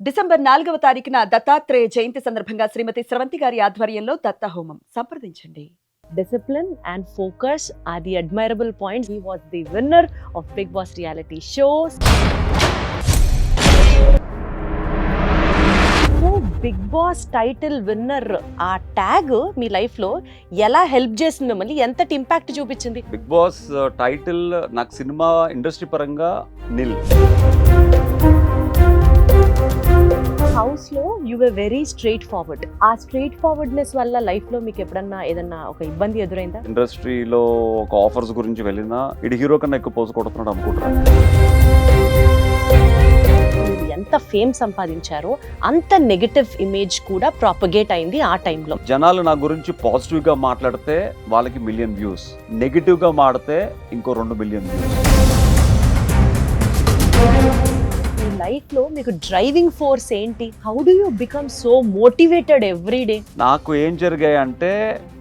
December 4వ తారీఖున దత్తాత్రేయ జయంతి సందర్భంగా శ్రీమతి స్రవంతి గారి ఆధ్వర్యంలో దత్త హోమం సంప్రదించండి. Discipline and focus are the admirable points. He was the winner of Bigg Boss reality shows. So Bigg Boss title winner ఆ ట్యాగ్ మీ లైఫ్ లో ఎలా హెల్ప్ చేసింది, మిమ్మల్ని ఎంత ఇంపాక్ట్ చూపించింది? బిగ్ బాస్ టైటిల్ నాకు సినిమా ఇండస్ట్రీ పరంగా నిల్. హౌస్ లో you were very straight forward. ఆ స్ట్రైట్ ఫార్వర్డ్నెస్ వల్ల లైఫ్ లో మీకు ఎప్పుడన్నా ఏదన్నా ఒక ఇబ్బంది ఎదురైందా? ఇండస్ట్రీలో ఒక ఆఫర్స్ గురించి వెళ్ళినా ఇటు హీరో కన్నా ఎక్కువ పోజు కొడుతున్నాడు అనుకుంటున్నాను. ఎంత ఫేమ్ సంపాదించారో అంత నెగటివ్ ఇమేజ్ కూడా ప్రాపగేట్ అయింది ఆ టైంలో. జనాలు నా గురించి పాజిటివ్ గా మాట్లాడితే వాళ్ళకి 1 మిలియన్ వ్యూస్, నెగిటివ్ గా మాడితే ఇంకో 2 మిలియన్ వ్యూస్. మీ లైఫ్ లో మీకు డ్రైవింగ్ ఫోర్స్ ఏంటి? How do you become so motivated every day? నాకు ఏం జరిగాయి అంటే,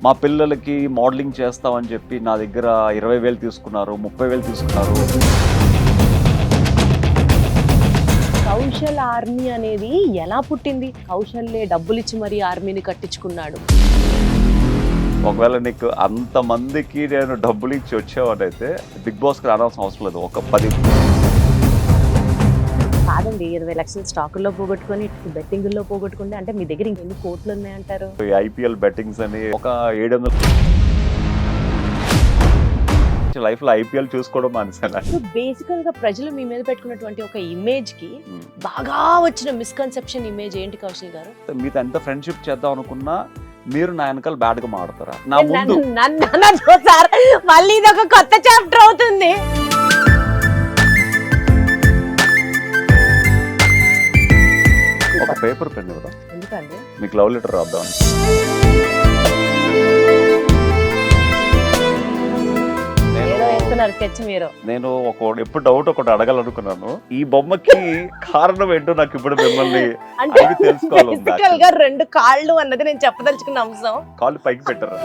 మా పిల్లలకి మోడలింగ్ చేస్తామని చెప్పి నా దగ్గర 20,000 తీసుకున్నారు, 30,000 తీసుకున్నారు. కౌశల్ ఆర్మీ అనేది ఎలా పుట్టింది? కౌశల్లే డబ్బులు ఇచ్చి మరీ ఆర్మీని కట్టించుకున్నాడు. ఒకవేళ నీకు అంతమందికి నేను డబ్బులు ఇచ్చి వచ్చేవాడైతే బిగ్ బాస్కి రావాల్సిన అవసరం లేదు. ఒక 10 కాదండి, 20 లక్షలు స్టాకుల్లో పోగొట్టుకొని బెట్టింగుల్లో పోగొట్టుకుంటే అంటే మీ దగ్గర ఇంకెన్ని కోట్లు ఉన్నాయంటారు? ఐపీఎల్ బెట్టింగ్స్ అని ఒక 700 లైఫ్ లో ఐపీఎల్ చూసుకోవడం మానేసాను. సో బేసికల్ గా ప్రజలు మీ మీద పెట్టుకున్నటువంటి ఒక ఇమేజ్ కి బాగా వచ్చిన మిస్కన్సెప్షన్ ఇమేజ్ ఏంటి కౌశల్ గారు? మీతో ఎంత ఫ్రెండ్షిప్ చేద్దాం అనుకున్నా మీరు నా వెనకాల బ్యాడ్ గా మాడతారా? నా ముందు మళ్ళీ ఇది ఒక కొత్త చాప్టర్ అవుతుంది. ఒక పేపర్ పెన్ కదా, ఎందుకండి? మీకు లవ్ లెటర్ రాద్దాం. నేను ఎప్పుడు డౌట్ ఒకటి అడగాలనుకున్నాను. ఈ బొమ్మకి కారణం ఏంటో నాకు ఇప్పుడు మిమ్మల్ని అడిగి తెలుసుకోవాలి. 2 కాళ్ళు అన్నది నేను చెప్పదలుచుకున్న అంశం. కాళ్ళు పైకి పెట్టరా?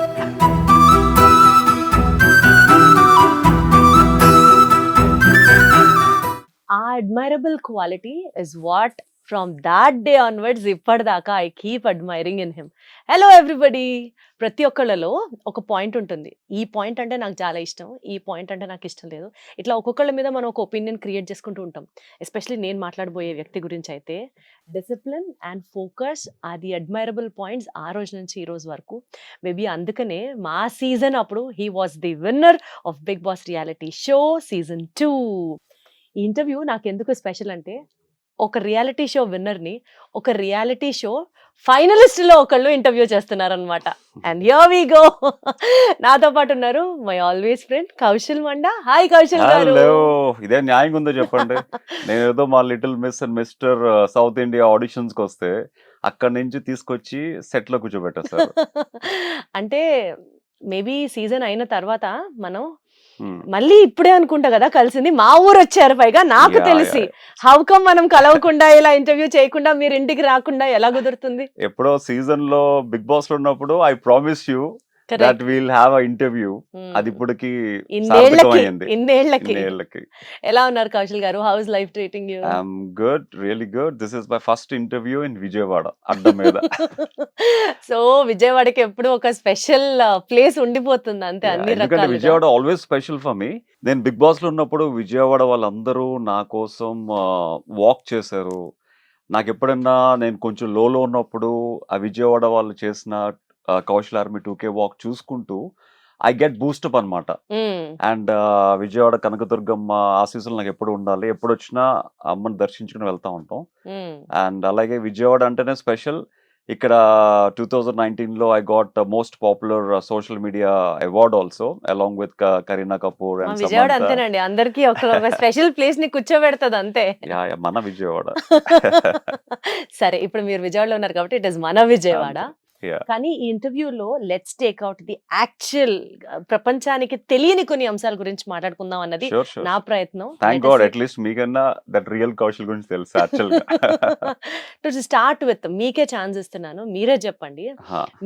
ఆ admirable quality is what from that day onwards ఇప్పటిదాకా I keep admiring in him. Hello everybody. ప్రతి ఒక్కళ్ళలో ఒక పాయింట్ ఉంటుంది. ఈ పాయింట్ అంటే నాకు చాలా ఇష్టం, ఈ పాయింట్ అంటే నాకు ఇష్టం లేదు. ఇట్లా ఒక్కొక్కళ్ళ మీద మనం ఒక ఒపీనియన్ క్రియేట్ చేసుకుంటూ ఉంటాం. ఎస్పెషలీ నేను మాట్లాడబోయే వ్యక్తి గురించి అయితే discipline and focus are the admirable points ఆ రోజు నుంచి ఈ రోజు వరకు. మేబీ అందుకనే మా సీజన్ అప్పుడు he was the winner of Bigg Boss reality show season 2. ఈ ఇంటర్వ్యూ నాకు ఎందుకు స్పెషల్ అంటే, ఒక రియాలిటీ షో విన్నర్ని ఒక రియాలిటీ షో ఫైనలిస్ట్ లో ఒకళ్ళు ఇంటర్వ్యూ చేస్తున్నారనమాట. And here we go. నాతో పాటు ఉన్నారు my always friend Kaushal Manda. Hi Kaushal గారు. హలో, ఇదే న్యాయంగా ఉందో చెప్పండి. నేను ఏదో మా little miss and mister South India auditions కి వస్తే అక్కడి నుంచి తీసుకొచ్చి సెట్ లో కూర్చోబెట్టేస్తారు. అంటే మేబీ సీజన్ అయిన తర్వాత మనం మళ్ళీ ఇప్పుడే అనుకుంటా కదా కలిసింది. మా ఊరు వచ్చారు పైగా నాకు తెలిసి. హౌ కమ్ మనం కలవకుండా ఇలా ఇంటర్వ్యూ చేయకుండా మీరు ఇంటికి రాకుండా ఎలా కుదురుతుంది? ఎప్పుడో సీజన్ లో బిగ్ బాస్ లో ఉన్నప్పుడు I promise you that will have a interview. అది ఇప్పటికి ఇన్నేళ్ళకి. ఎలా ఉన్నారు కౌశల్ గారు? How is life treating you? I'm good, really good. This is my first interview in Vijayawada అడ్డం మీద. సో విజయవాడకి ఎప్పుడు ఒక స్పెషల్ ప్లేస్ ఉండిపోతుంది అంతే అన్ని రకాలుగా. Vijayawada always special for me. నేను బిగ్ బాస్ లో ఉన్నప్పుడు విజయవాడ వాళ్ళందరూ నా కోసం వాక్ చేశారు. నాకు ఎప్పుడన్నా నేను కొంచెం లోలో ఉన్నప్పుడు ఆ విజయవాడ వాళ్ళు చేసిన కౌశల్ ఆర్మీ 2K వాక్ చూసుకుంటూ ఐ గెట్ బూస్టప్ అనమాట. అండ్ విజయవాడ కనకదుర్గమ్మ ఆశీస్సులు నాకు ఎప్పుడు ఉండాలి. ఎప్పుడు వచ్చినా అమ్మని దర్శించుకుని వెళ్తా ఉంటాం. అండ్ అలాగే విజయవాడ అంటేనే స్పెషల్. ఇక్కడ 2019 లో I got most popular social media award also along with Kareena Kapoor. Vijayawada అంతేనండి, అందరికి ఒక స్పెషల్ ప్లేస్ ని కూర్చోబెడతది అంతే. మన విజయవాడ. సరే, ఇప్పుడు మీరు విజయవాడలో ఉన్నారు కాబట్టి ఇట్ ఇస్ మన విజయవాడ. కానీ ఈ ఇంటర్వ్యూలో let's take out the actual ప్రపంచానికి తెలియని కొన్ని అంశాల గురించి మాట్లాడుకుందాం అన్నది నా ప్రయత్నం. థాంక్ గాడ్ అట్లీస్ట్ మీకన్నా దట్ రియల్ కౌశల్ గురించి తెలుసు యాక్చువల్ గా. టు స్టార్ట్ విత్ మీకే ఛాన్స్ ఇస్తున్నాను, మీరే చెప్పండి.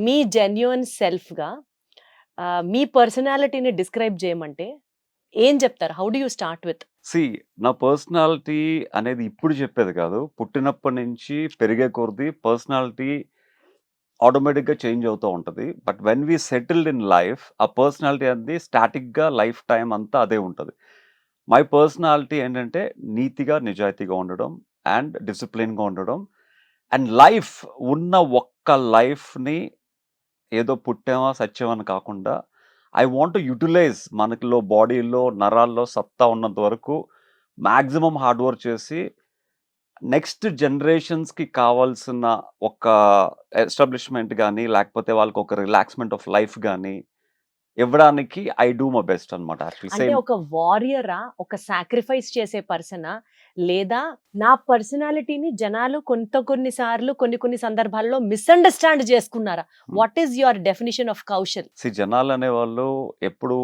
మీ జెన్యూన్ సెల్ఫ్ గా మీ పర్సనాలిటీని డిస్క్రైబ్ చేయమంటే ఏం చెప్తారు? How do you start with? నా పర్సనాలిటీ అనేది ఇప్పుడు చెప్పేది కాదు. పుట్టినప్పటి నుంచి పెరిగే కొద్దీ పర్సనాలిటీ ఆటోమేటిక్‌గా చేంజ్ అవుతూ ఉంటది. But when we settled in life ఆ పర్సనాలిటీ అనేది స్టాటిక్‌గా లైఫ్ టైమ్ అంతా అదే ఉంటది. మై పర్సనాలిటీ ఏంటంటే నీతిగా, నిజాయితీగా ఉండడం అండ్ డిసిప్లిన్‌గా ఉండడం. అండ్ లైఫ్ ఉన్న ఒక్క లైఫ్‌ని ఏదో పుట్టామా, సచ్చామని కాకుండా ఐ వాంట్ టు యుటిలైజ్ మనకిలో బాడీలో, నరాల్లో సత్తా ఉన్నంత వరకు మాక్సిమం హార్డ్ వర్క్ చేసి నెక్స్ట్ జనరేషన్స్‌కి కావాల్సిన ఒక ఎస్టాబ్లిష్‌మెంట్ గాని, లేకపోతే వాళ్ళకి ఒక రిలాక్స్‌మెంట్ ఆఫ్ లైఫ్ గాని ఇవ్వడానికి ఐ డూ మై బెస్ట్ అన్నమాట. యాక్చువల్లీ అంటే సేమ్ ఒక వారియరా? ఒక సాక్రిఫైస్ చేసే పర్సనా? లేదా నా పర్సనాలిటీని జనాలు కొన్ని సార్లు కొన్ని సందర్భాల్లో మిస్‌అండర్‌స్టాండ్ చేసుకున్నారా? What is your definition of Kaushal? జనాలు అనేవాళ్ళు ఎప్పుడూ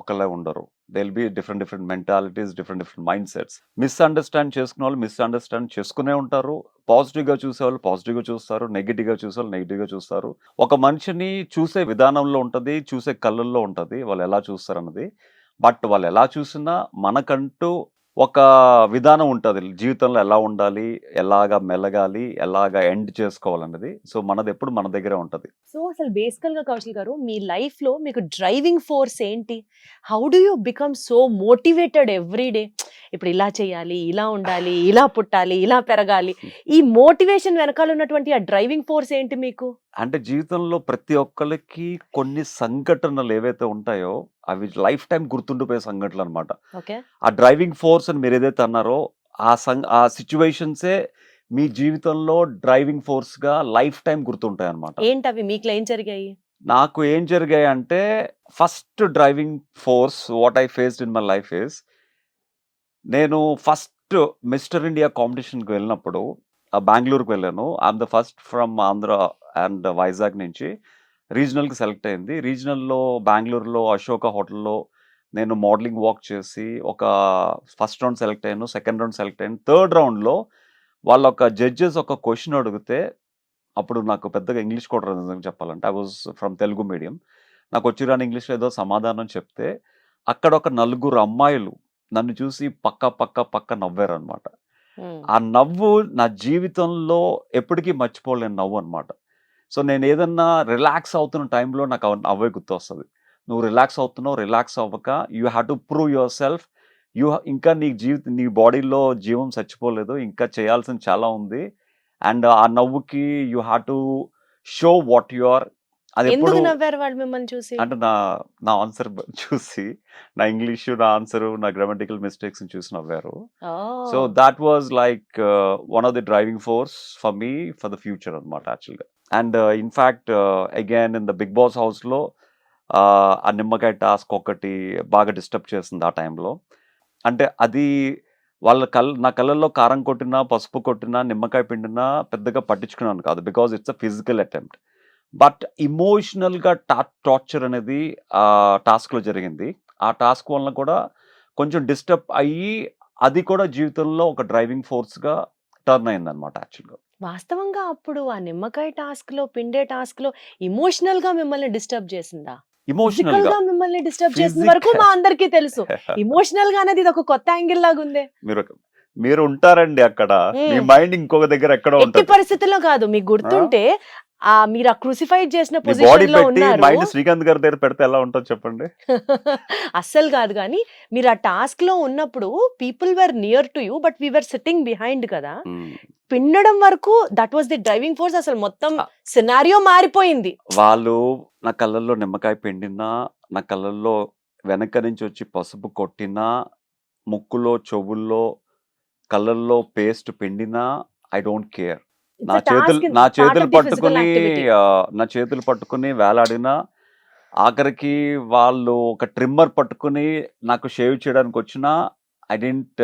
ఒకలా ఉండరు. They will be different mentalities, different mind sets. Misunderstand చేసుకునే వాళ్ళు మిస్‌అండర్‌స్టాండ్ చేసుకునే ఉంటారు. పాజిటివ్‌గా చూసేవాళ్ళు పాజిటివ్‌గా చూస్తారు. నెగెటివ్‌గా చూసేవాళ్ళు నెగెటివ్‌గా చూస్తారు. ఒక మనిషిని చూసే విధానంలో ఉంటది. చూసే కళ్ళల్లో ఉంటది. వాళ్ళు ఎలా చూస్తారన్నది. బట్ వాళ్ళు ఎలా చూసినా మనకంటూ ఒక విధానం ఉంటది. జీవితంలో ఎలా ఉండాలి, ఎలాగా మెలగాలి, ఎలాగా ఎండ్ చేసుకోవాలన్నది. సో మనదెప్పుడు మన దగ్గరే ఉంటది. సో అసలు బేసికల్‌గా కౌశల్ గారు మీ లైఫ్‌లో మీకు డ్రైవింగ్ ఫోర్స్ ఏంటి? How do you become so motivated every day? ఇప్పుడు ఇలా చేయాలి, ఇలా ఉండాలి, ఇలా పుట్టాలి, ఇలా పెరగాలి. ఈ మోటివేషన్ వెనకాల ఉన్నటువంటి ఆ డ్రైవింగ్ ఫోర్స్ ఏంటి మీకు? అంటే జీవితంలో ప్రతి ఒక్కళ్ళకి కొన్ని సంఘటనలు ఏవైతే ఉంటాయో అవి లైఫ్ టైం గుర్తుండిపోయే సంఘటనలు అనమాట. ఓకే. ఆ డ్రైవింగ్ ఫోర్స్ అని మీరు ఏదైతే అన్నారో ఆ సిచ్యువేషన్సే మీ జీవితంలో డ్రైవింగ్ ఫోర్స్ గా లైఫ్ టైం గుర్తుంటాయి అనమాట. ఏంటవి మీకులో ఏం జరిగాయి? నాకు ఏం జరిగాయి అంటే first driving force what I faced in my life is నేను ఫస్ట్ మిస్టర్ ఇండియా కాంపిటీషన్కి వెళ్ళినప్పుడు బెంగళూరుకి వెళ్ళాను. I'm the first from Andhra and Vizag నుంచి రీజనల్కి సెలెక్ట్ అయింది. రీజనల్లో బెంగళూరులో అశోక హోటల్లో నేను మోడలింగ్ వాక్ చేసి ఒక ఫస్ట్ రౌండ్ సెలెక్ట్ అయ్యాను, సెకండ్ రౌండ్ సెలెక్ట్ అయ్యాను. థర్డ్ రౌండ్లో వాళ్ళ ఒక జడ్జెస్ ఒక క్వశ్చన్ అడిగితే అప్పుడు నాకు పెద్దగా ఇంగ్లీష్ కూడా రాదు నిజంగా చెప్పాలంటే. I was from Telugu medium. నాకు వచ్చి రాని ఇంగ్లీష్లో ఏదో సమాధానం చెప్తే అక్కడ ఒక నలుగురు అమ్మాయిలు నన్ను చూసి పక్క నవ్వారనమాట. ఆ నవ్వు నా జీవితంలో ఎప్పటికీ మర్చిపోలేని నవ్వు అనమాట. సో నేను ఏదన్నా రిలాక్స్ అవుతున్న టైంలో నాకు నవ్వే గుర్తొస్తుంది. నువ్వు రిలాక్స్ అవుతున్నావు, రిలాక్స్ అవ్వక you have to prove your self. ఇంకా నీ బాడీలో జీవం చచ్చిపోలేదు, ఇంకా చేయాల్సింది చాలా ఉంది. అండ్ ఆ నవ్వుకి you have to show what you are. అది ఎందుకు ఎప్పుడు నవ్వారు వాళ్ళు మిమ్మల్ని చూసి? అంటే నా ఆన్సర్ చూసి, నా ఇంగ్లీషు, నా ఆన్సర్, నా గ్రామటికల్ మిస్టేక్స్ చూసి నవ్వారు. So oh! That was like one of the driving force for me for the future అనమాట యాక్చువల్గా. And in fact again in the Bigg Boss హౌస్లో ఆ నిమ్మకాయ టాస్క్ ఒకటి బాగా డిస్టర్బ్ చేస్తుంది ఆ టైంలో. అంటే అది వాళ్ళ నా కళ్ళల్లో కారం కొట్టినా, పసుపు కొట్టినా, నిమ్మకాయ పిండినా పెద్దగా పట్టించుకున్నాను కాదు. Because it's a physical attempt. But ఇమోషనల్గా టార్చర్ అనేది ఆ టాస్క్లో జరిగింది. ఆ టాస్క్ వలన కూడా కొంచెం డిస్టర్బ్ అయ్యి అది కూడా జీవితంలో ఒక డ్రైవింగ్ ఫోర్స్గా టర్న్ అయిందనమాట యాక్చువల్గా. వాస్తవంగా అప్పుడు ఆ నిమ్మకాయ టాస్క్‌లో, పిండే టాస్క్‌లో ఎమోషనల్‌గా మిమ్మల్ని డిస్టర్బ్ చేసిందా? ఇమోషనల్గా ఫిజికల్‌గా మిమ్మల్ని డిస్టర్బ్ చేసిన వరకు మా అందరికీ తెలుసు. ఎమోషనల్‌గా అనేది ఇది ఒక కొత్త యాంగిల్ లాగుందే. మీరు ఉంటారండి అక్కడ. మీ మైండ్ ఇంకొక దగ్గర ఎక్కడో ఎట్టి ఉంటుంది. పరిస్థితుల్లో కాదు. మీకు గుర్తుంటే మీరు ఆ క్రూసిఫైడ్ చేసిన మీ బాడీ పొజిషన్‌లో పెట్టి ఉన్నారు. మైండ్ శ్రీకాంత్ గారి దగ్గర పెడితే ఎలా ఉంటుందో చెప్పండి. అస్సలు కాదు గానీ, మీరు ఆ టాస్క్‌లో ఉన్నప్పుడు people were near to you. But we were sitting behind కదా! పిండడం వరకు that was the driving force. అసలు మొత్తం సినారియో మారిపోయింది. వాళ్ళు నా కళ్ళల్లో నిమ్మకాయ పిండినా, నా కళ్ళల్లో వెనక నుంచి వచ్చి పసుపు కొట్టినా, ముక్కులో, చెవుల్లో, కళ్ళల్లో పేస్ట్ పిండినా ఐ డోంట్ కేర్. నా చేతులు పట్టుకుని వేలాడినా, ఆఖరికి వాళ్ళు ఒక ట్రిమ్మర్ పట్టుకుని నాకు షేవ్ చేయడానికి వచ్చినా ఐ డెంట్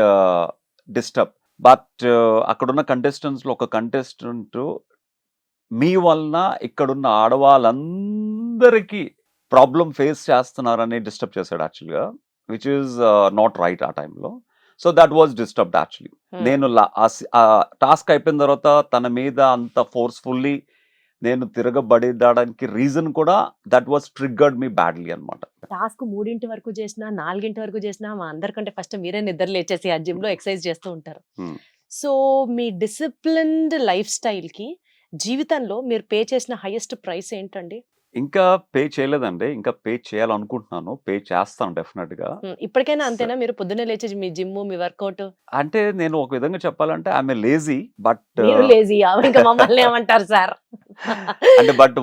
డిస్టర్బ్. బట్ అక్కడున్న కంటెస్టెంట్స్లో ఒక కంటెస్టెంట్ మీ వలన ఇక్కడున్న ఆడవాళ్ళందరికీ ప్రాబ్లం ఫేస్ చేస్తున్నారని డిస్టర్బ్ చేశాడు యాక్చువల్గా, విచ్ ఈస్ నాట్ రైట్ ఆ టైంలో. So that was disturbed actually. నేను టాస్క్ అయిపోయిన తర్వాత తన మీద అంత ఫోర్స్ఫుల్లీ నేను తిరగబడడానికి రీజన్ కూడా that was triggered me badly అనమాట. టాస్క్ 3 వరకు చేసినా 4 వరకు చేసినా మా అందరికంటే ఫస్ట్ మీరే నిద్ర లేచేసి ఆ జిమ్ లో ఎక్సర్సైజ్ చేస్తూ ఉంటారు. సో మీ డిసిప్లిన్డ్ లైఫ్ స్టైల్ కి జీవితంలో మీరు పే చేసిన హైయెస్ట్ ప్రైస్ ఏంటండి? ఇంకా పే చేయలేదండి. ఇంకా పే చేయాలనుకుంటున్నాను. పే చేస్తాను డెఫినెట్‌గా. ఇప్పటికైనా అంతేనా? మీరు పొద్దున్నే లేచి మీ జిమ్, మీ వర్కౌట్? అంటే నేను ఒక విధంగా చెప్పాలంటే I am a lazy but మీరు లేజీయా? ఇంకా మమ్మల్ని ఏమంటారు సార్? అంటే బట్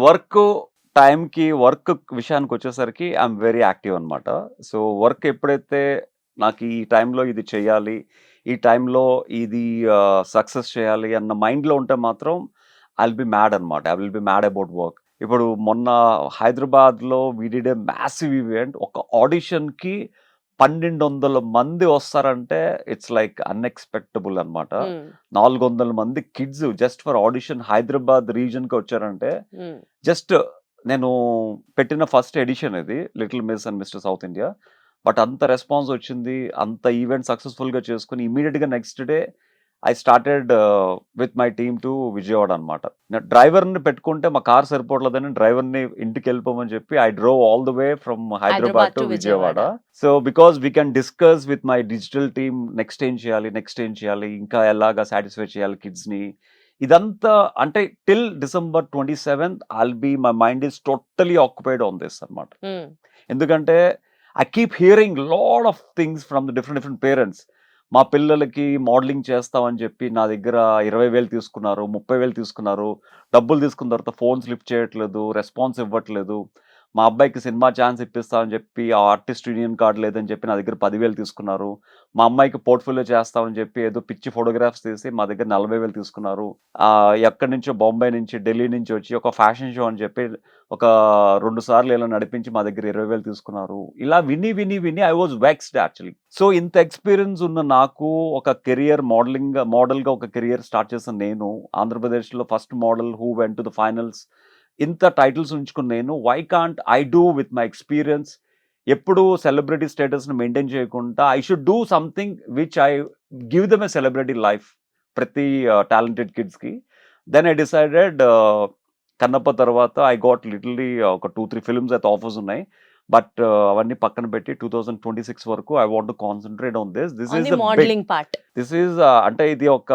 టైంకి వర్క్ విషయానికొచ్చేసరికి ఐ యామ్ వెరీ యాక్టివ్ అనమాట. సో వర్క్ ఎప్పుడైతే నాకు ఈ టైంలో ఇది చేయాలి, ఈ టైంలో ఇది సక్సెస్ చేయాలి అన్న మైండ్‌లో ఉంటే మాత్రం ఐ విల్ బి మ్యాడ్ అనమాట. I will be mad about work. ఇప్పుడు మొన్న హైదరాబాద్‌లో we did a massive event. ఒక ఆడిషన్‌కి 1200 మంది వస్తారంటే ఇట్స్ లైక్ అన్‌ఎక్స్‌పెక్టబుల్ అనమాట. 400 మంది kids just for audition Hyderabad రీజియన్‌కి వచ్చారంటే జస్ట్ నేను పెట్టిన ఫస్ట్ ఎడిషన్ ఇది 'Little miss and mister South India'. But అంత రెస్పాన్స్ వచ్చింది. అంత ఈవెంట్ సక్సెస్‌ఫుల్‌గా చేసుకొని ఇమ్మీడియేట్‌గా next day I started with my team to Vijayawada అనమాట. డ్రైవర్‌ని పెట్టుకుంటే మా కార్ సరిపోవట్లేదని డ్రైవర్‌ని ఇంటికి వెళ్ళిపోమని చెప్పి I drove all the way from Hyderabad to Vijayawada. So because we can discuss with my digital team next ఏం చేయాలి, ఇంకా ఎలాగా సాటిస్ఫై చేయాలి కిడ్స్‌ని. ఇదంతా అంటే till December 27th my mind is totally occupied on this అనమాట. ఎందుకంటే I keep hearing lot of things from the different parents. మా పిల్లలకి మోడలింగ్ చేస్తామని చెప్పి నా దగ్గర 20,000 తీసుకున్నారు, 30,000 తీసుకున్నారు. డబ్బులు తీసుకున్న తర్వాత ఫోన్స్ లిఫ్ట్ చేయట్లేదు, రెస్పాన్స్ ఇవ్వట్లేదు. మా అబ్బాయికి సినిమా ఛాన్స్ ఇప్పిస్తామని చెప్పి ఆ ఆర్టిస్ట్ యూనియన్ కార్డు లేదని చెప్పి నా దగ్గర 10,000 తీసుకున్నారు. మా అమ్మాయికి పోర్ట్ఫోలియో చేస్తామని చెప్పి ఏదో పిచ్చి ఫోటోగ్రాఫ్స్ తీసి మా దగ్గర 40,000 తీసుకున్నారు. ఎక్కడి నుంచో బొంబాయి నుంచి, ఢిల్లీ నుంచి వచ్చి ఒక ఫ్యాషన్ షో అని చెప్పి ఒక 2 సార్లు ఇలా నడిపించి మా దగ్గర 20,000 తీసుకున్నారు. ఇలా విని I was vexed actually. So ఇంత ఎక్స్పీరియన్స్ ఉన్న నాకు ఒక కెరియర్ మోడల్గా ఒక కెరియర్ స్టార్ట్ చేసిన నేను, ఆంధ్రప్రదేశ్లో first model who went to the finals, ఇంత టైటిల్స్ ఉంచుకున్న నేను, why can't I do with my experience ఎప్పుడు సెలబ్రిటీ స్టేటస్ని మెయింటైన్ చేయకుండా I should do something which I give them a celebrity life ప్రతి టాలెంటెడ్ కిడ్స్కి. దెన్ ఐ డిసైడెడ్ కన్నప్ప తర్వాత I got లిటిల్లీ ఒక 2-3 ఫిల్మ్స్ అయితే ఆఫర్స్ ఉన్నాయి. బట్ అవన్నీ పక్కన పెట్టి 2026 వరకు I want to concentrate on this. This is modelling part. This is అంటే ఇది ఒక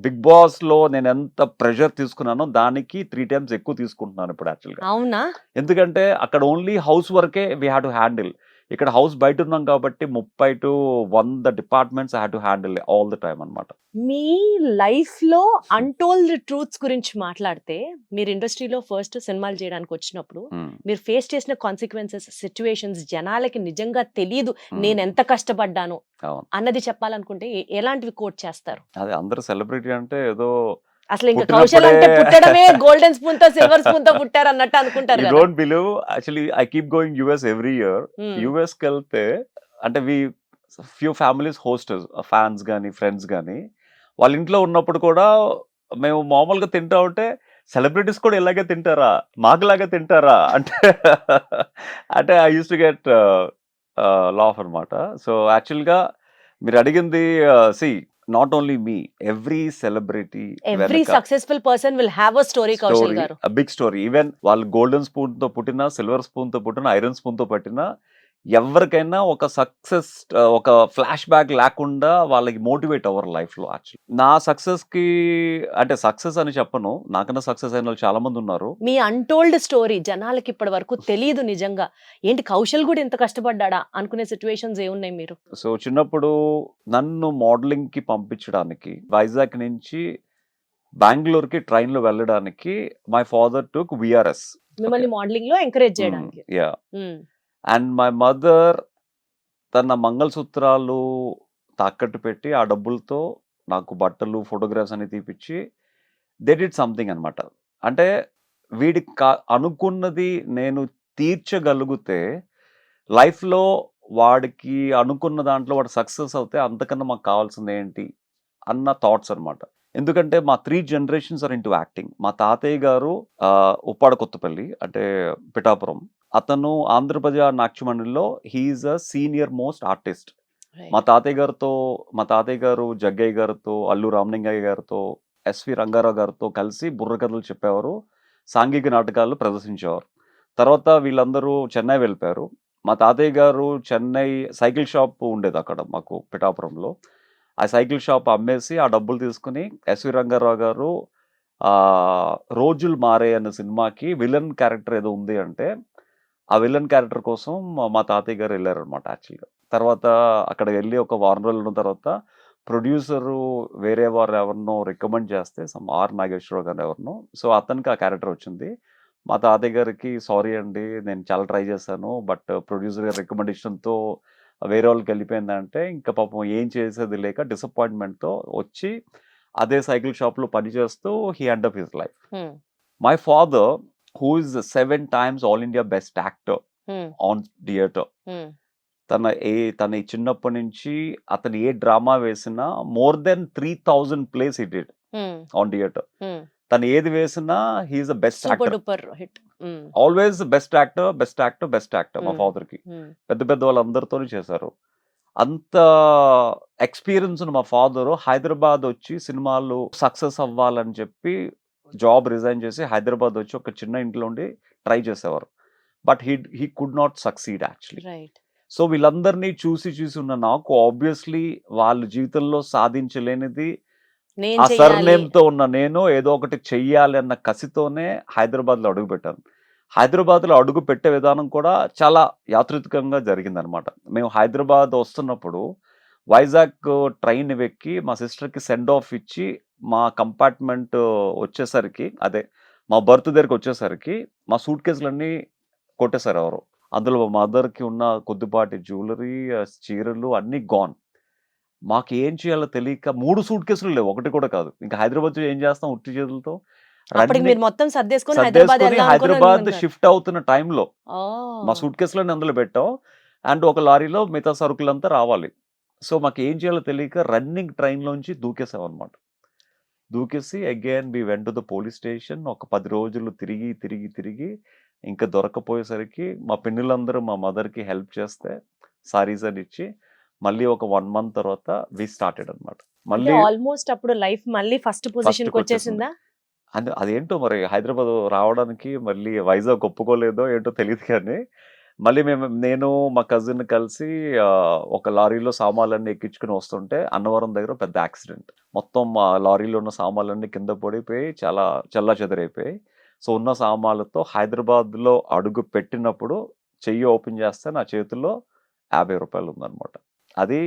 బిగ్ బాస్ లో నేను ఎంత ప్రెషర్ తీసుకున్నానో దానికి 3 times ఎక్కువ తీసుకుంటున్నాను ఇప్పుడు యాక్చువల్గా. అవునా? ఎందుకంటే అక్కడ ఓన్లీ హౌస్ వర్కే వీ హ్యావ్ టు హ్యాండిల్. ఇక్కడ హౌస్ బయట ఉన్నాం కాబట్టి 30 to 100 departments I have to handle all the time అనమాట. మీ లైఫ్ లో అన్టోల్డ్ ట్రూత్స్ గురించి మాట్లాడితే, మీరు ఇండస్ట్రీలో ఫస్ట్ సినిమాలు చేయడానికి వచ్చినప్పుడు మీరు ఫేస్ చేసిన కాన్సిక్వెన్సెస్, సిచ్యువేషన్స్ జనాలకి నిజంగా తెలియదు నేను ఎంత కష్టపడ్డాను అన్నది చెప్పాలనుకుంటే ఎలాంటివి కోట్ చేస్తారు? అదే అందరు సెలబ్రిటీ అంటే ఏదో అసలు ఇంకా కౌశల్ అంటే పుట్టడమే గోల్డెన్ స్పూన్ తో సిల్వర్ స్పూన్ తో పుట్టారు అన్నట్టు అనుకుంటారు యు కదా. Don't believe actually I keep going US every year. US కి వెళ్తే అంటే ఫ్యూ ఫ్యామిలీస్ హోస్టర్స్, ఫ్యాన్స్ కానీ ఫ్రెండ్స్ కానీ వాళ్ళ ఇంట్లో ఉన్నప్పుడు కూడా మేము మామూలుగా తింటా ఉంటే సెలబ్రిటీస్ కూడా ఇలాగే తింటారా, మాకులాగే తింటారా అంటే I use to get laugh అనమాట. సో యాక్చువల్గా మీరు అడిగింది see not only me, every celebrity, every successful person will have a story Kaushal garu. Big story. Even వాళ్ళు గోల్డెన్ స్పూన్ తో పుట్టినా, సిల్వర్ స్పూన్ తో పుట్టినా, ఐరన్ స్పూన్ తో పట్టినా ఎవరికైనా ఒక సక్సెస్, ఒక ఫ్లాష్ బ్యాక్ లేకుండా వాళ్ళకి మోటివేట్ అవ్వరు లైఫ్ లో. యాక్చువల్లీ నా సక్సెస్ కి అంటే సక్సెస్ అని చెప్పను, నాకన్నా సక్సెస్ అయిన వాళ్ళు చాలా మంది ఉన్నారు. మీ అన్టోల్డ్ స్టోరీ జనాలకి ఇప్పటి వరకు తెలియదు. నిజంగా ఏంటి కౌశల్ కూడా ఇంత కష్టపడ్డా అనుకునే సిచ్యువేషన్స్ ఏమున్నాయి మీరు? సో చిన్నప్పుడు నన్ను మోడలింగ్ కి పంపించడానికి వైజాగ్ నుంచి బెంగళూరుకి ట్రైన్ లో వెళ్ళడానికి మై ఫాదర్ టుక్ VRS, మిమ్మల్ని మోడలింగ్ లో ఎంకరేజ్ చేయడానికి. యా. అండ్ మై మదర్ తన మంగళసూత్రాలు తాకట్టు పెట్టి ఆ డబ్బులతో నాకు బట్టలు, ఫోటోగ్రాఫ్స్ అని తీపిచ్చి దే డిడ్ సంథింగ్ అనమాట. అంటే వీడికి అనుకున్నది నేను తీర్చగలిగితే లైఫ్లో వాడికి అనుకున్న దాంట్లో వాడు సక్సెస్ అవుతే అంతకన్నా మాకు కావాల్సింది ఏంటి అన్న థాట్స్ అనమాట. ఎందుకంటే మా 3 generations ఆర్ ఇంటూ యాక్టింగ్. మా తాతయ్య గారు ఉప్పాడ కొత్తపల్లి అంటే పిఠాపురం, అతను ఆంధ్రప్రదేశ్ నాట్యమండలిలో he's a senior most artist. మా తాతయ్య గారు జగ్గయ్య గారితో, అల్లు రామలింగయ్య గారితో, SV రంగారావు గారితో కలిసి బుర్రకథలు చెప్పేవారు. సాంఘిక నాటకాలు ప్రదర్శించేవారు. తర్వాత వీళ్ళందరూ చెన్నై వెళ్ళిపోయారు. మా తాతయ్య గారు చెన్నై సైకిల్ షాప్ ఉండేది అక్కడ మాకు పిఠాపురంలో. ఆ సైకిల్ షాప్ అమ్మేసి ఆ డబ్బులు తీసుకుని ఎస్వి రంగారావు గారు రోజులు మారే అనే సినిమాకి విలన్ క్యారెక్టర్ ఏదో ఉంది అంటే ఆ విలన్ క్యారెక్టర్ కోసం మా తాతయ్య గారు వెళ్ళారనమాట యాక్చువల్గా. తర్వాత అక్కడ వెళ్ళి ఒక వారం రోజులు ఉన్న తర్వాత ప్రొడ్యూసరు వేరే వారు ఎవరినో రికమెండ్ చేస్తే ఆర్ నాగేశ్వరరావు గారు ఎవరినో, సో అతనికి ఆ క్యారెక్టర్ వచ్చింది. మా తాతయ్య గారికి సారీ అండి, నేను చాలా ట్రై చేశాను, బట్ ప్రొడ్యూసర్ గారి రికమెండేషన్తో వేరే వాళ్ళకి వెళ్ళిపోయిందంటే ఇంకా పాపం ఏం చేసేది లేక డిసప్పాయింట్మెంట్తో వచ్చి అదే సైకిల్ షాప్లో పనిచేస్తూ he end up his life. My father who is 7 times all India best actor on theatre. తన చిన్నప్పటి నుంచి అతను ఏ డ్రామా వేసినా more then 3,000 plays he did on theatre. తను ఏది వేసినా he is the best actor, always best actor best actor best actor. మా ఫాదర్ కి పెద్ద పెద్ద వాళ్ళందరితో చేశారు. అంత ఎక్స్పీరియన్స్ మా ఫాదర్ హైదరాబాద్ వచ్చి సినిమాలు సక్సెస్ అవ్వాలని చెప్పి జాబ్ రిజైన్ చేసి హైదరాబాద్ వచ్చి ఒక చిన్న ఇంట్లో ఉండి ట్రై చేసేవారు. But he could not succeed actually. So వీళ్ళందరినీ చూసి ఉన్న నాకు ఆబ్వియస్లీ వాళ్ళు జీవితంలో సాధించలేనిది ఆ సర్నేమ్ తో ఉన్న నేను ఏదో ఒకటి చెయ్యాలి అన్న కసితోనే హైదరాబాద్ లో అడుగు పెట్టాను. హైదరాబాద్ లో అడుగు పెట్టే విధానం కూడా చాలా యాత్రికంగా జరిగిందనమాట. మేము హైదరాబాద్ వస్తున్నప్పుడు వైజాగ్ ట్రైన్ ఎక్కి మా సిస్టర్కి సెండ్ ఆఫ్ ఇచ్చి మా కంపార్ట్మెంట్ వచ్చేసరికి, అదే మా బర్త్ దగ్గరికి వచ్చేసరికి మా సూట్ కేసులన్నీ కొట్టేశారు ఎవరు. అందులో మా మదర్కి ఉన్న కొద్దిపాటి జ్యువెలరీ, చీరలు అన్నీ గాన్. మాకు ఏం చేయాలో తెలియక 3 సూట్ కేసులు లేవు, ఒకటి కూడా కాదు. ఇంకా హైదరాబాద్ ఏం చేస్తాం ఉట్టి చేతులతో. హైదరాబాద్ షిఫ్ట్ అవుతున్న టైంలో మా సూట్ కేసులని అందులో పెట్టాం అండ్ ఒక లారీలో మిగతా సరుకులంతా రావాలి. సో మాకు ఏం చేయాలో తెలియక రన్నింగ్ ట్రైన్ లోంచి దూకేసాం అనమాట. దూకేసి again we went to the police station. ఒక 10 రోజులు తిరిగి ఇంకా దొరకపోయేసరికి మా పిన్నులందరూ మా మదర్కి హెల్ప్ చేస్తే సారీస్ అని ఇచ్చి మళ్ళీ ఒక 1 month తర్వాత వి స్టార్టెడ్ అనమాట. మళ్ళీ ఆల్మోస్ట్ అప్పుడు లైఫ్ మళ్ళీ ఫస్ట్ పొజిషన్ కి వచ్చేసిందా? అదేంటో మరి హైదరాబాద్ రావడానికి మళ్ళీ వైజాగ్ ఒప్పుకోలేదో ఏంటో తెలియదు కానీ మళ్ళీ నేను మా కజిన్ కలిసి ఒక లారీలో సామాన్లన్నీ ఎక్కించుకుని వస్తుంటే అన్నవరం దగ్గర పెద్ద యాక్సిడెంట్. మొత్తం ఆ లారీలో ఉన్న సామాన్లన్నీ కింద పడిపోయి చాలా చెల్లాచెదరైపోయాయి. సో ఉన్న సామాన్లతో హైదరాబాద్లో అడుగు పెట్టినప్పుడు చెయ్యి ఓపెన్ చేస్తే నా చేతుల్లో 50 రూపాయలు ఉందన్నమాట. అది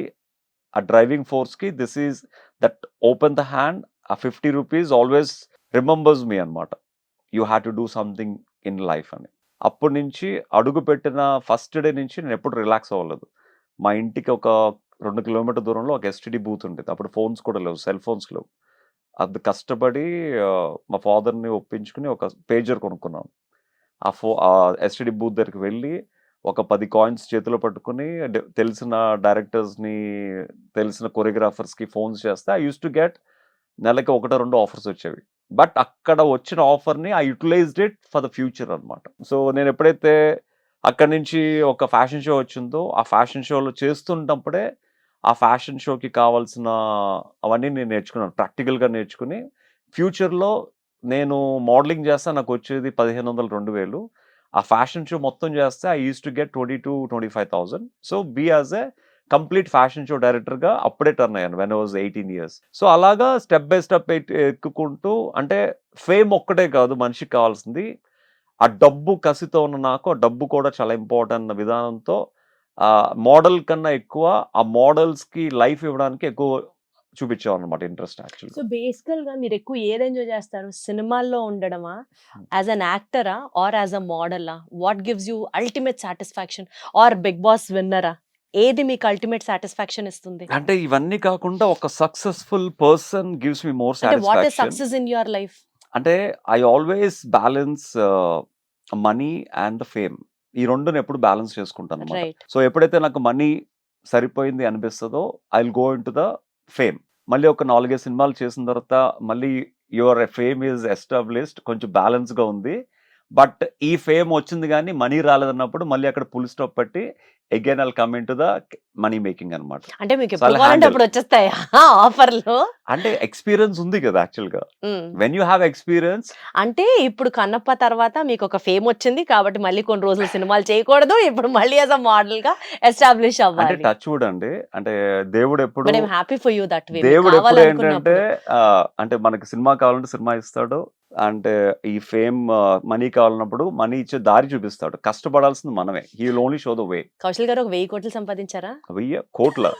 ఆ డ్రైవింగ్ ఫోర్స్కి this is that open the hand. ఆ 50 రూపీస్ ఆల్వేస్ రిమెంబర్స్ మీ అనమాట. You have to do something in life అని. అప్పటి నుంచి అడుగు పెట్టిన ఫస్ట్ డే నుంచి నేను ఎప్పుడు రిలాక్స్ అవ్వలేదు. మా ఇంటికి ఒక 2 kilometer దూరంలో ఒక ఎస్టీడీ బూత్ ఉండేది. అప్పుడు ఫోన్స్ కూడా లేవు, సెల్ ఫోన్స్ లేవు. అది కష్టపడి మా ఫాదర్ని ఒప్పించుకుని ఒక పేజర్ కొనుక్కున్నాను. ఆ ఎస్టీడీ బూత్ దగ్గరికి వెళ్ళి ఒక 10 coins చేతిలో పట్టుకుని తెలిసిన డైరెక్టర్స్ని, తెలిసిన కొరియోగ్రాఫర్స్కి ఫోన్స్ చేస్తే ఐ యూస్ టు గెట్ నెలకి 1-2 ఆఫర్స్ వచ్చేవి. బట్ అక్కడ వచ్చిన ఆఫర్ని I utilised it for the future అనమాట. సో నేను ఎప్పుడైతే అక్కడి నుంచి ఒక ఫ్యాషన్ షో వచ్చిందో ఆ ఫ్యాషన్ షోలో చేస్తున్నప్పుడే ఆ ఫ్యాషన్ షోకి కావాల్సిన అవన్నీ నేను నేర్చుకున్నాను, ప్రాక్టికల్గా నేర్చుకుని ఫ్యూచర్లో నేను మోడలింగ్ చేస్తే నాకు వచ్చేది 1,500-2,000. ఆ ఫ్యాషన్ షో మొత్తం చేస్తే I use to get 22,000-25,000. So be as a complete fashion show డైరెక్టర్గా అప్పుడే టర్న్ అయ్యాను when I was 18 years. So అలాగా స్టెప్ బై స్టెప్ ఎక్కుకుంటూ, అంటే ఫేమ్ ఒక్కటే కాదు మనిషికి కావాల్సింది, ఆ డబ్బు కసితో ఉన్న నాకు ఆ డబ్బు కూడా చాలా ఇంపార్టెంట్ అన్న విధానంతో మోడల్ కన్నా ఎక్కువ ఆ మోడల్స్కి లైఫ్ ఇవ్వడానికి ఎక్కువ చూపించాం అనమాట ఇంట్రెస్ట్ యాక్చువల్లీ. సో బేసికల్ గా మీరు ఎక్కువ ఏది ఎంజాయ్ చేస్తారు? సినిమాల్లో ఉండడమా, యాజ్ అన్ యాక్టరా, ఆర్ యాజ్ అ మోడలా? What gives you ultimate satisfaction? Or Bigg Boss విన్నరా? ఏది మీకు అల్టిమేట్ సాటిస్ఫాక్షన్ ఇస్తుంది? అంటే ఇవన్నీ కాకుండా ఒక successful person gives me more అంటే what is satisfaction. Success in your life? అంటే I always balance money and fame. ఈ రెండుని ఎప్పుడు బ్యాలెన్స్ చేసుకుంటాను అనమాట. రైట్. సో ఎప్పుడైతే నాకు మనీ సరిపోయింది అనిపిస్తుందో I will go in to the fame. మళ్ళీ ఒక 4-5 సినిమాలు చేసిన తర్వాత మళ్ళీ యువర్ ఫేమ్ ఈజ్ ఎస్టాబ్లిష్డ్, కొంచెం బ్యాలెన్స్గా ఉంది, బట్ ఈ ఫేమ్ వచ్చింది కానీ మనీ రాలేదన్నప్పుడు మళ్ళీ అక్కడ ఫుల్ స్టాప్ పెట్టి again I'll come in to the money making అనమాట. అంటే మీకు So I'll ఎప్పుడు కావాలంటే handle. అప్పుడు వచ్చేస్తాయా ఆఫర్లు? అంటే ఎక్స్పీరియన్స్ ఉంది కదా యాక్చువల్ గా. వెన్ యూ హ్యావ్ ఎక్స్పీరియన్స్, అంటే ఇప్పుడు కన్నప్ప తర్వాత మీకు ఒక ఫేమ్ వచ్చింది కాబట్టి మళ్ళీ కొన్ని రోజులు సినిమాలు చేయకూడదు, ఇప్పుడు మళ్ళీ యాజ్ అ మోడల్ గా ఎస్టాబ్లిష్ అంటే అవ్వాలి. టచ్ చూడండి, అంటే దేవుడు ఎప్పుడు but I'm happy for you that way. దేవుడు ఎప్పుడు ఏంటంటే అంటే మనకి సినిమా కావాలంటే సినిమా ఇస్తాడు, అంటే ఈ ఫేమ్ మనీ కావాలన్నప్పుడు మనీ ఇచ్చే దారి చూపిస్తాడు. కష్టపడాల్సింది మనమే. He will only show the way. Kaushal గారు ఒక 1000 కోట్లు సంపాదించారా? 1000 కోట్ల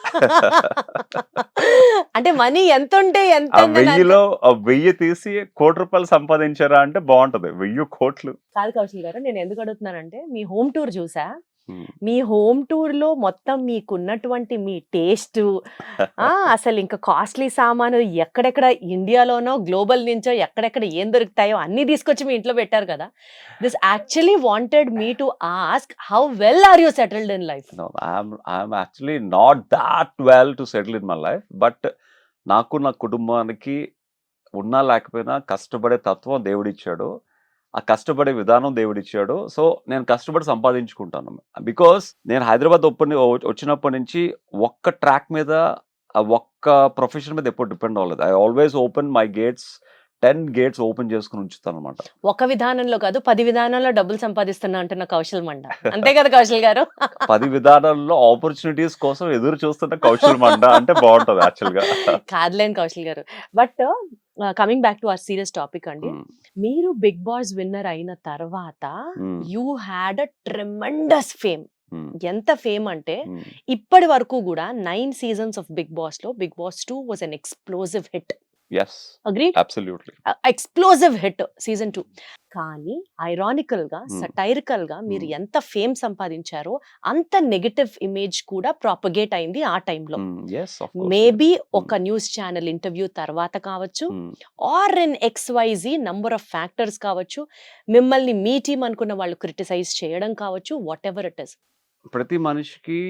అంటే మనీ ఎంత ఉంటే ఎంత ఆ ఉందని 1000లో 1000 తీసి ₹1,00,00,000 సంపాదించారా అంటే బాగుంటది. 1000 కోట్లు. కాదు కౌశల్ గారు, నేను ఎందుకు అడుగుతున్నానంటే మీ హోమ్ టూర్ చూసా. Hmm. మీ హోమ్ టూర్ లో మొత్తం మీకున్నటువంటి మీ టేస్ట్, అసలు ఇంకా కాస్ట్లీ సామాను ఎక్కడెక్కడ ఇండియాలోనో గ్లోబల్ నుంచో ఎక్కడెక్కడ ఏం దొరుకుతాయో అన్ని తీసుకొచ్చి మీ ఇంట్లో పెట్టారు కదా. This actually wanted me to ask how well are you settled in life? No, I'm actually not that well to settle in my life. But నాకు నా కుటుంబానికి ఉన్నా లేకపోయినా కష్టపడే తత్వం దేవుడిచ్చాడు. ఆ కష్టపడే విధానం దేవుడిచ్చాడు. సో నేను కష్టపడి సంపాదించుకుంటాను. బికాస్ నేను హైదరాబాద్ వచ్చినప్పటి నుంచి ఒక్క ట్రాక్ మీద, ఒక్క ప్రొఫెషన్ మీద ఎప్పుడు డిపెండ్ అవ్వలేదు. I always open my gates, 10 gates open చేసుకుని ఉంచుతాను అనమాట. ఒక విధానంలో కాదు 10 విధానాల్లో డబ్బులు సంపాదిస్తున్నా అంటున్న కౌశల్ మండ, అంతే కదా కౌశల్ గారు? 10 విధానాల్లో ఆపర్చునిటీస్ కోసం ఎదురు చూస్తున్న కౌశల్ మండ అంటే బాగుంటది యాక్చువల్ గా. కాదులేని కౌశల్ గారు. But coming back to our serious topic అండి, మీరు బిగ్ బాస్ విన్నర్ అయిన తర్వాత you had a tremendous fame. ఎంత ఫేమ్ అంటే ఇప్పటి వరకు కూడా 9 సీజన్స్ ఆఫ్ బిగ్ బాస్ లో Bigg Boss 2 was an explosive hit. Yes, agreed? absolutely. Explosive hit season 2. కానీ ఐరానికల్ గా, సటైరికల్ గా మీరు ఎంత ఫేమ్ సంపాదించారో అంత నెగటివ్ ఇమేజ్ కూడా ప్రాపగేట్ అయింది ఆ టైంలో. Yes, of course. మేబీ ఒక న్యూస్ ఛానల్ ఇంటర్వ్యూ తర్వాత కావచ్చు, or in XYZ number of factors కావచ్చు, మిమ్మల్ని మీ టీం అనుకున్న వాళ్ళు క్రిటిసైజ్ చేయడం కావచ్చు, వాట్ ఎవర్ ఇట్ ఇస్. ప్రతి మనిషికి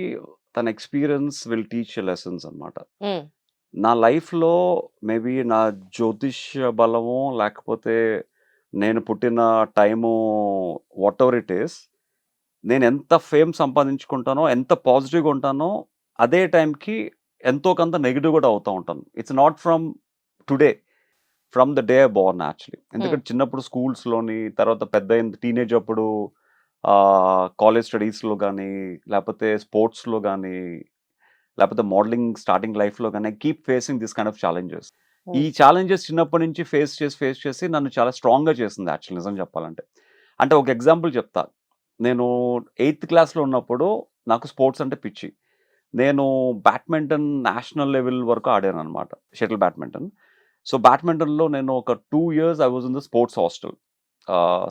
తన ఎక్స్పీరియన్స్ విల్ టీచ్ లెసన్స్ అన్నమాట. నా లైఫ్లో మేబీ నా జ్యోతిష్య బలము, లేకపోతే నేను పుట్టిన time, what ever it is, నేను ఎంత ఫేమ్ సంపాదించుకుంటానో, ఎంత పాజిటివ్గా ఉంటానో, అదే టైంకి ఎంతో కొంత నెగిటివ్ కూడా అవుతూ ఉంటాను. It's not from today, from the day Born actually. ఎందుకంటే చిన్నప్పుడు స్కూల్స్లోని, తర్వాత పెద్ద టీనేజ్ అప్పుడు కాలేజ్ స్టడీస్లో కానీ, లేకపోతే స్పోర్ట్స్లో కానీ, లేకపోతే మోడలింగ్ స్టార్టింగ్ లైఫ్లో కానీ keep facing this kind of challenges. ఈ ఛాలెంజెస్ చిన్నప్పటి నుంచి ఫేస్ చేసి నన్ను చాలా స్ట్రాంగ్గా చేసింది యాక్చువల్ నిజం చెప్పాలంటే. అంటే ఒక ఎగ్జాంపుల్ చెప్తా. నేను 8th క్లాస్లో ఉన్నప్పుడు నాకు స్పోర్ట్స్ అంటే పిచ్చి. నేను బ్యాడ్మింటన్ నేషనల్ లెవెల్ వరకు ఆడాను అనమాట, షటిల్ బ్యాడ్మింటన్. సో బ్యాడ్మింటన్లో నేను ఒక 2 years I was in the sports hostel.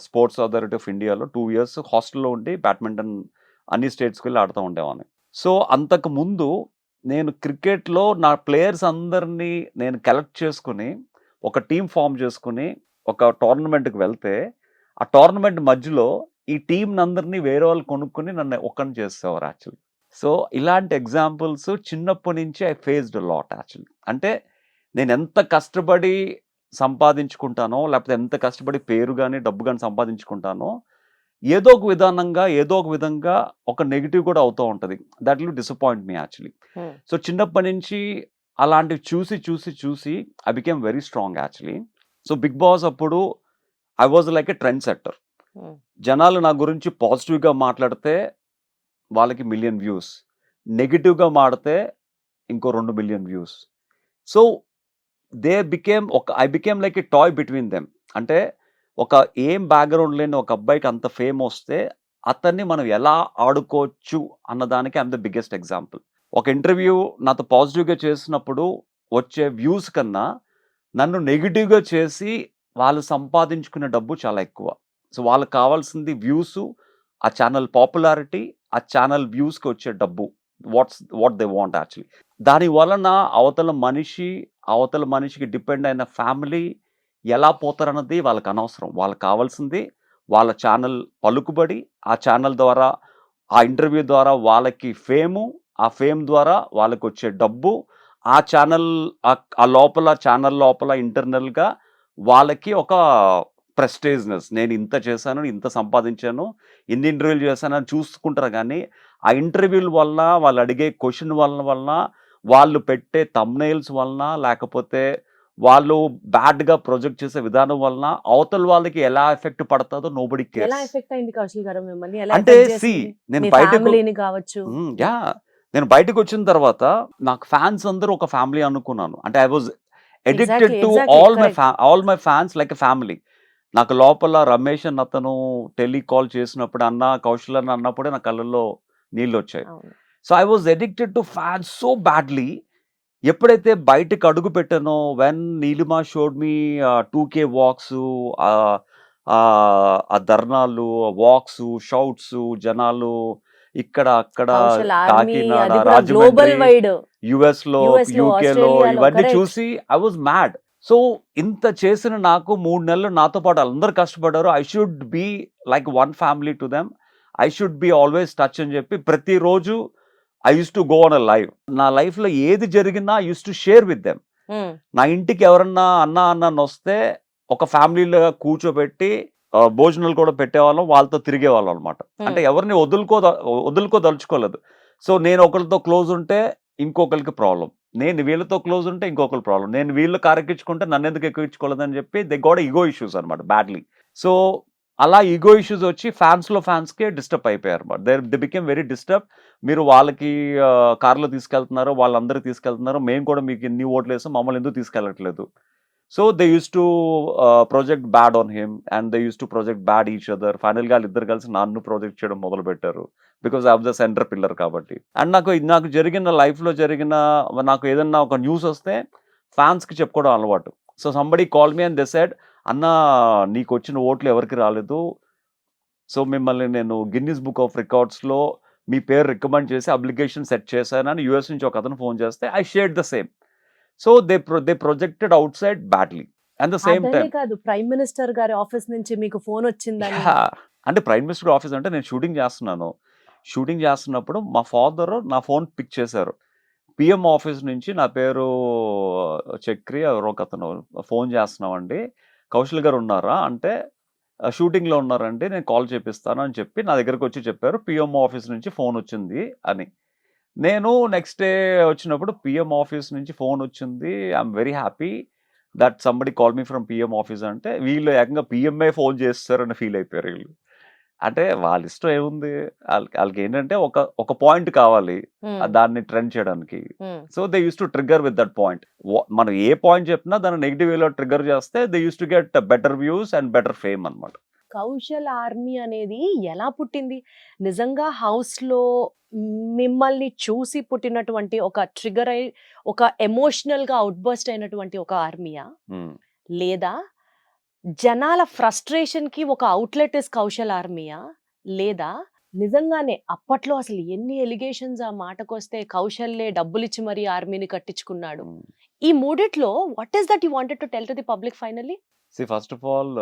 Sports authority of ఇండియాలో 2 years హాస్టల్లో ఉండి బ్యాడ్మింటన్ అన్ని స్టేట్స్కి వెళ్ళి ఆడుతూ ఉండేవాడిని. సో అంతకు ముందు నేను క్రికెట్లో నా ప్లేయర్స్ అందరినీ నేను కలెక్ట్ చేసుకుని ఒక టీం ఫామ్ చేసుకుని ఒక టోర్నమెంట్కి వెళ్తే, ఆ టోర్నమెంట్ మధ్యలో ఈ టీం అందరినీ వేరే వాళ్ళు కొనుక్కొని నన్ను ఒక్కని చేసేవారు యాక్చువల్లీ. సో ఇలాంటి ఎగ్జాంపుల్స్ చిన్నప్పటి నుంచి ఐ ఫేస్డ్ లాట్ యాక్చువల్లీ. అంటే నేను ఎంత కష్టపడి సంపాదించుకుంటానో, లేకపోతే ఎంత కష్టపడి పేరు కానీ డబ్బు కానీ సంపాదించుకుంటానో, ఏదో ఒక విధంగా ఒక నెగిటివ్ కూడా అవుతూ ఉంటుంది. That will disappoint me actually. So చిన్నప్పటి నుంచి అలాంటివి చూసి I became very strong actually. So Bigg Boss అప్పుడు I was like a trend setter. జనాలు నా గురించి పాజిటివ్గా మాట్లాడితే వాళ్ళకి 1 million వ్యూస్, నెగిటివ్గా మాడితే ఇంకో 2 million views. So I became like a toy between them. అంటే ఒక ఏం బ్యాక్గ్రౌండ్ లేని ఒక అబ్బాయికి అంత ఫేమ్ వస్తే అతన్ని మనం ఎలా ఆడుకోవచ్చు అన్నదానికి ఐఎమ్ ద బిగ్గెస్ట్ ఎగ్జాంపుల్. ఒక ఇంటర్వ్యూ నాతో పాజిటివ్గా చేసినప్పుడు వచ్చే వ్యూస్ కన్నా నన్ను నెగిటివ్గా చేసి వాళ్ళు సంపాదించుకునే డబ్బు చాలా ఎక్కువ. సో వాళ్ళకి కావాల్సింది వ్యూస్, ఆ ఛానల్ పాపులారిటీ, ఆ ఛానల్ వ్యూస్కి వచ్చే డబ్బు, వాట్ దే వాంట్ యాక్చువల్లీ. దాని వలన అవతల మనిషికి డిపెండ్ అయిన ఫ్యామిలీ ఎలా పోతారన్నది వాళ్ళకి అనవసరం. వాళ్ళకి కావాల్సింది వాళ్ళ ఛానల్ పలుకుబడి, ఆ ఛానల్ ద్వారా, ఆ ఇంటర్వ్యూ ద్వారా వాళ్ళకి ఫేము, ఆ ఫేమ్ ద్వారా వాళ్ళకి వచ్చే డబ్బు, ఆ ఛానల్ లోపల ఇంటర్నల్గా వాళ్ళకి ఒక ప్రెస్టేజ్నెస్. నేను ఇంత చేశాను, ఇంత సంపాదించాను, ఇన్ని ఇంటర్వ్యూలు చేశానని చూసుకుంటారు కానీ, ఆ ఇంటర్వ్యూల వలన, వాళ్ళు అడిగే క్వెషన్ వలన, వాళ్ళు పెట్టే థంబ్‌నెయిల్స్ వలన, లేకపోతే వాళ్ళు బ్యాడ్‌గా ప్రొజెక్ట్ చేసే విధానం వలన, అవతల వాళ్ళకి ఎలా ఎఫెక్ట్ పడతాదో నోబడీ ఎలా కేర్స్. ఎఫెక్ట్ అయింది కౌశల్ గారు మిమ్మల్ని? ఎలా అంటే ఎఫెక్ట్ సీ చేసింది? నేను మీ బయటకు ఫ్యామిలీని కావచ్చు. యాహ్! నేను బయటకొచ్చిన తర్వాత నాకు ఫ్యాన్స్ అందరూ ఒక ఫ్యామిలీ అనుకున్నాను. అంటే I was addicted exactly to exactly correct. All my fans like a family. నాకు లోపల రమేష్ అన్న అతను టెలికాల్ చేసినప్పుడు అన్న, కౌశల్ అన్న అన్నప్పుడే నా కళ్ళల్లో నీళ్ళొచ్చాయి. అవును. So I was addicted to fans so badly. ఎప్పుడైతే బయటకి అడుగు పెట్టానో, when Neelima showed me 2K walks, ఆ ధర్నాలు, వాక్స్, షౌట్స్, జనాలు ఇక్కడ అక్కడ కౌశల్ ఆర్మీ కాకినాడ, అది కూడా గ్లోబల్ రాజమండ్రి, వైడ్. యుఎస్ లో, యుఎస్ లో, యూకేలో ఆస్ట్రేలియాలో ఇవన్నీ కరెక్ట్. చూసి ఐ వాజ్ మ్యాడ్. సో ఇంత చేసిన నాకు 3 నెలలు నాతో పాటు అందరు కష్టపడ్డారు. I should be like one family to them. I should be always touch అని చెప్పి ప్రతిరోజు I use to go on a live. నా లైఫ్ లో ఏది జరిగినా I use to share with them. నా ఇంటికి ఎవరన్నా అన్న వస్తే ఒక ఫ్యామిలీలో కూర్చోబెట్టి భోజనాలు కూడా పెట్టేవాళ్ళం, వాళ్ళతో తిరిగేవాళ్ళం అనమాట. అంటే ఎవరిని వదులుకోదలుచుకోలేదు. సో నేను ఒకరితో క్లోజ్ ఉంటే ఇంకొకరికి ప్రాబ్లం, నేను వీళ్ళతో క్లోజ్ ఉంటే ఇంకొకరు ప్రాబ్లం, నేను వీళ్ళు కారెక్కించుకుంటే నన్ను ఎందుకు ఎక్కించుకోలేదని చెప్పి దే గోట్ ఈగో ఇష్యూస్ అనమాట బ్యాడ్లీ. సో అలా ఈగో ఇష్యూస్ వచ్చి ఫ్యాన్స్కే డిస్టర్బ్ అయిపోయారు అనమాట. They became very disturb. మీరు వాళ్ళకి కార్లో తీసుకెళ్తున్నారు, వాళ్ళందరూ తీసుకెళ్తున్నారు, మేము కూడా మీకు ఇన్ని ఓట్లు వేసాం, మమ్మల్ని ఎందుకు తీసుకెళ్ళట్లేదు. So they use to project bad on him and they use to project bad each other. ఫైనల్గా వాళ్ళిద్దరు కలిసి నన్ను ప్రొజెక్ట్ చేయడం మొదలు పెట్టారు, because of the centre pillar కాబట్టి. అండ్ నాకు జరిగిన లైఫ్లో నాకు ఏదన్నా ఒక న్యూస్ వస్తే ఫ్యాన్స్కి చెప్పుకోవడం అలవాటు. So somebody call me and they said, అన్న నీకు వచ్చిన ఓట్లు ఎవరికి రాలేదు, సో మిమ్మల్ని నేను గిన్నిస్ బుక్ ఆఫ్ రికార్డ్స్లో మీ పేరు రికమెండ్ చేసి అప్లికేషన్ సెట్ చేశానని యూఎస్ నుంచి ఒక అతను ఫోన్ చేస్తే I shared the same. So they projected outside badly. And the same అదనే టైం కాదు, ప్రైమ్ మినిస్టర్ గారి ఆఫీస్ నుంచి మీకు ఫోన్ వచ్చిందని. అంటే ప్రైమ్ మినిస్టర్ ఆఫీస్ అంటే నేను షూటింగ్ చేస్తున్నప్పుడు మా ఫాదర్ నా ఫోన్ పిక్ చేశారు. పిఎం ఆఫీస్ నుంచి నా పేరు చక్రి ఎవరో ఒక అతను ఫోన్ చేస్తున్నామండి, కౌశల్ గారు ఉన్నారా అంటే షూటింగ్లో ఉన్నారండి, నేను కాల్ చేపిస్తాను అని చెప్పి నా దగ్గరకు వచ్చి చెప్పారు, పిఎం ఆఫీస్ నుంచి ఫోన్ వచ్చింది అని. నేను నెక్స్ట్ డే వచ్చినప్పుడు పిఎం ఆఫీస్ నుంచి ఫోన్ వచ్చింది, I'm very happy that somebody call me from PM office అంటే, వీళ్ళు ఏకంగా పిఎంఏ ఫోన్ చేస్తారని ఫీల్ అయిపోయారు వీళ్ళు. అంటే వాళ్ళ ఇష్టం ఏముంది, వాళ్ళకి ఏంటంటే ఒక పాయింట్ కావాలి దాన్ని ట్రెండ్ చేయడానికి. So they use to trigger with that point. మనం ఏ పాయింట్ చెప్పినా దాన్ని నెగిటివ్ వేలో ట్రిగ్గర్ చేస్తే they use to get better views and better fame అనమాట. కౌశల్ ఆర్మీ అనేది ఎలా పుట్టింది? నిజంగా హౌస్ లో మిమ్మల్ని చూసి పుట్టినటువంటి ఒక ట్రిగర్ అయి ఒక ఎమోషనల్ గా అవుట్ బర్స్ట్ అయినటువంటి ఒక ఆర్మీయా, లేదా జనాల ఫ్రస్ట్రేషన్ కి ఒక అవుట్లెట్ ఇస్ కౌశల్ ఆర్మీయా, లేదా నిజంగానే అప్పట్లో అసలు ఎన్ని ఎలిగేషన్స్ ఆ మాటకొస్తే కౌశల్లే డబ్బులిచ్చి మరీ ఆర్మీని కట్టించుకున్నాడు. ఈ మూడిట్లో what is that you wanted to tell to the public finally? See first of all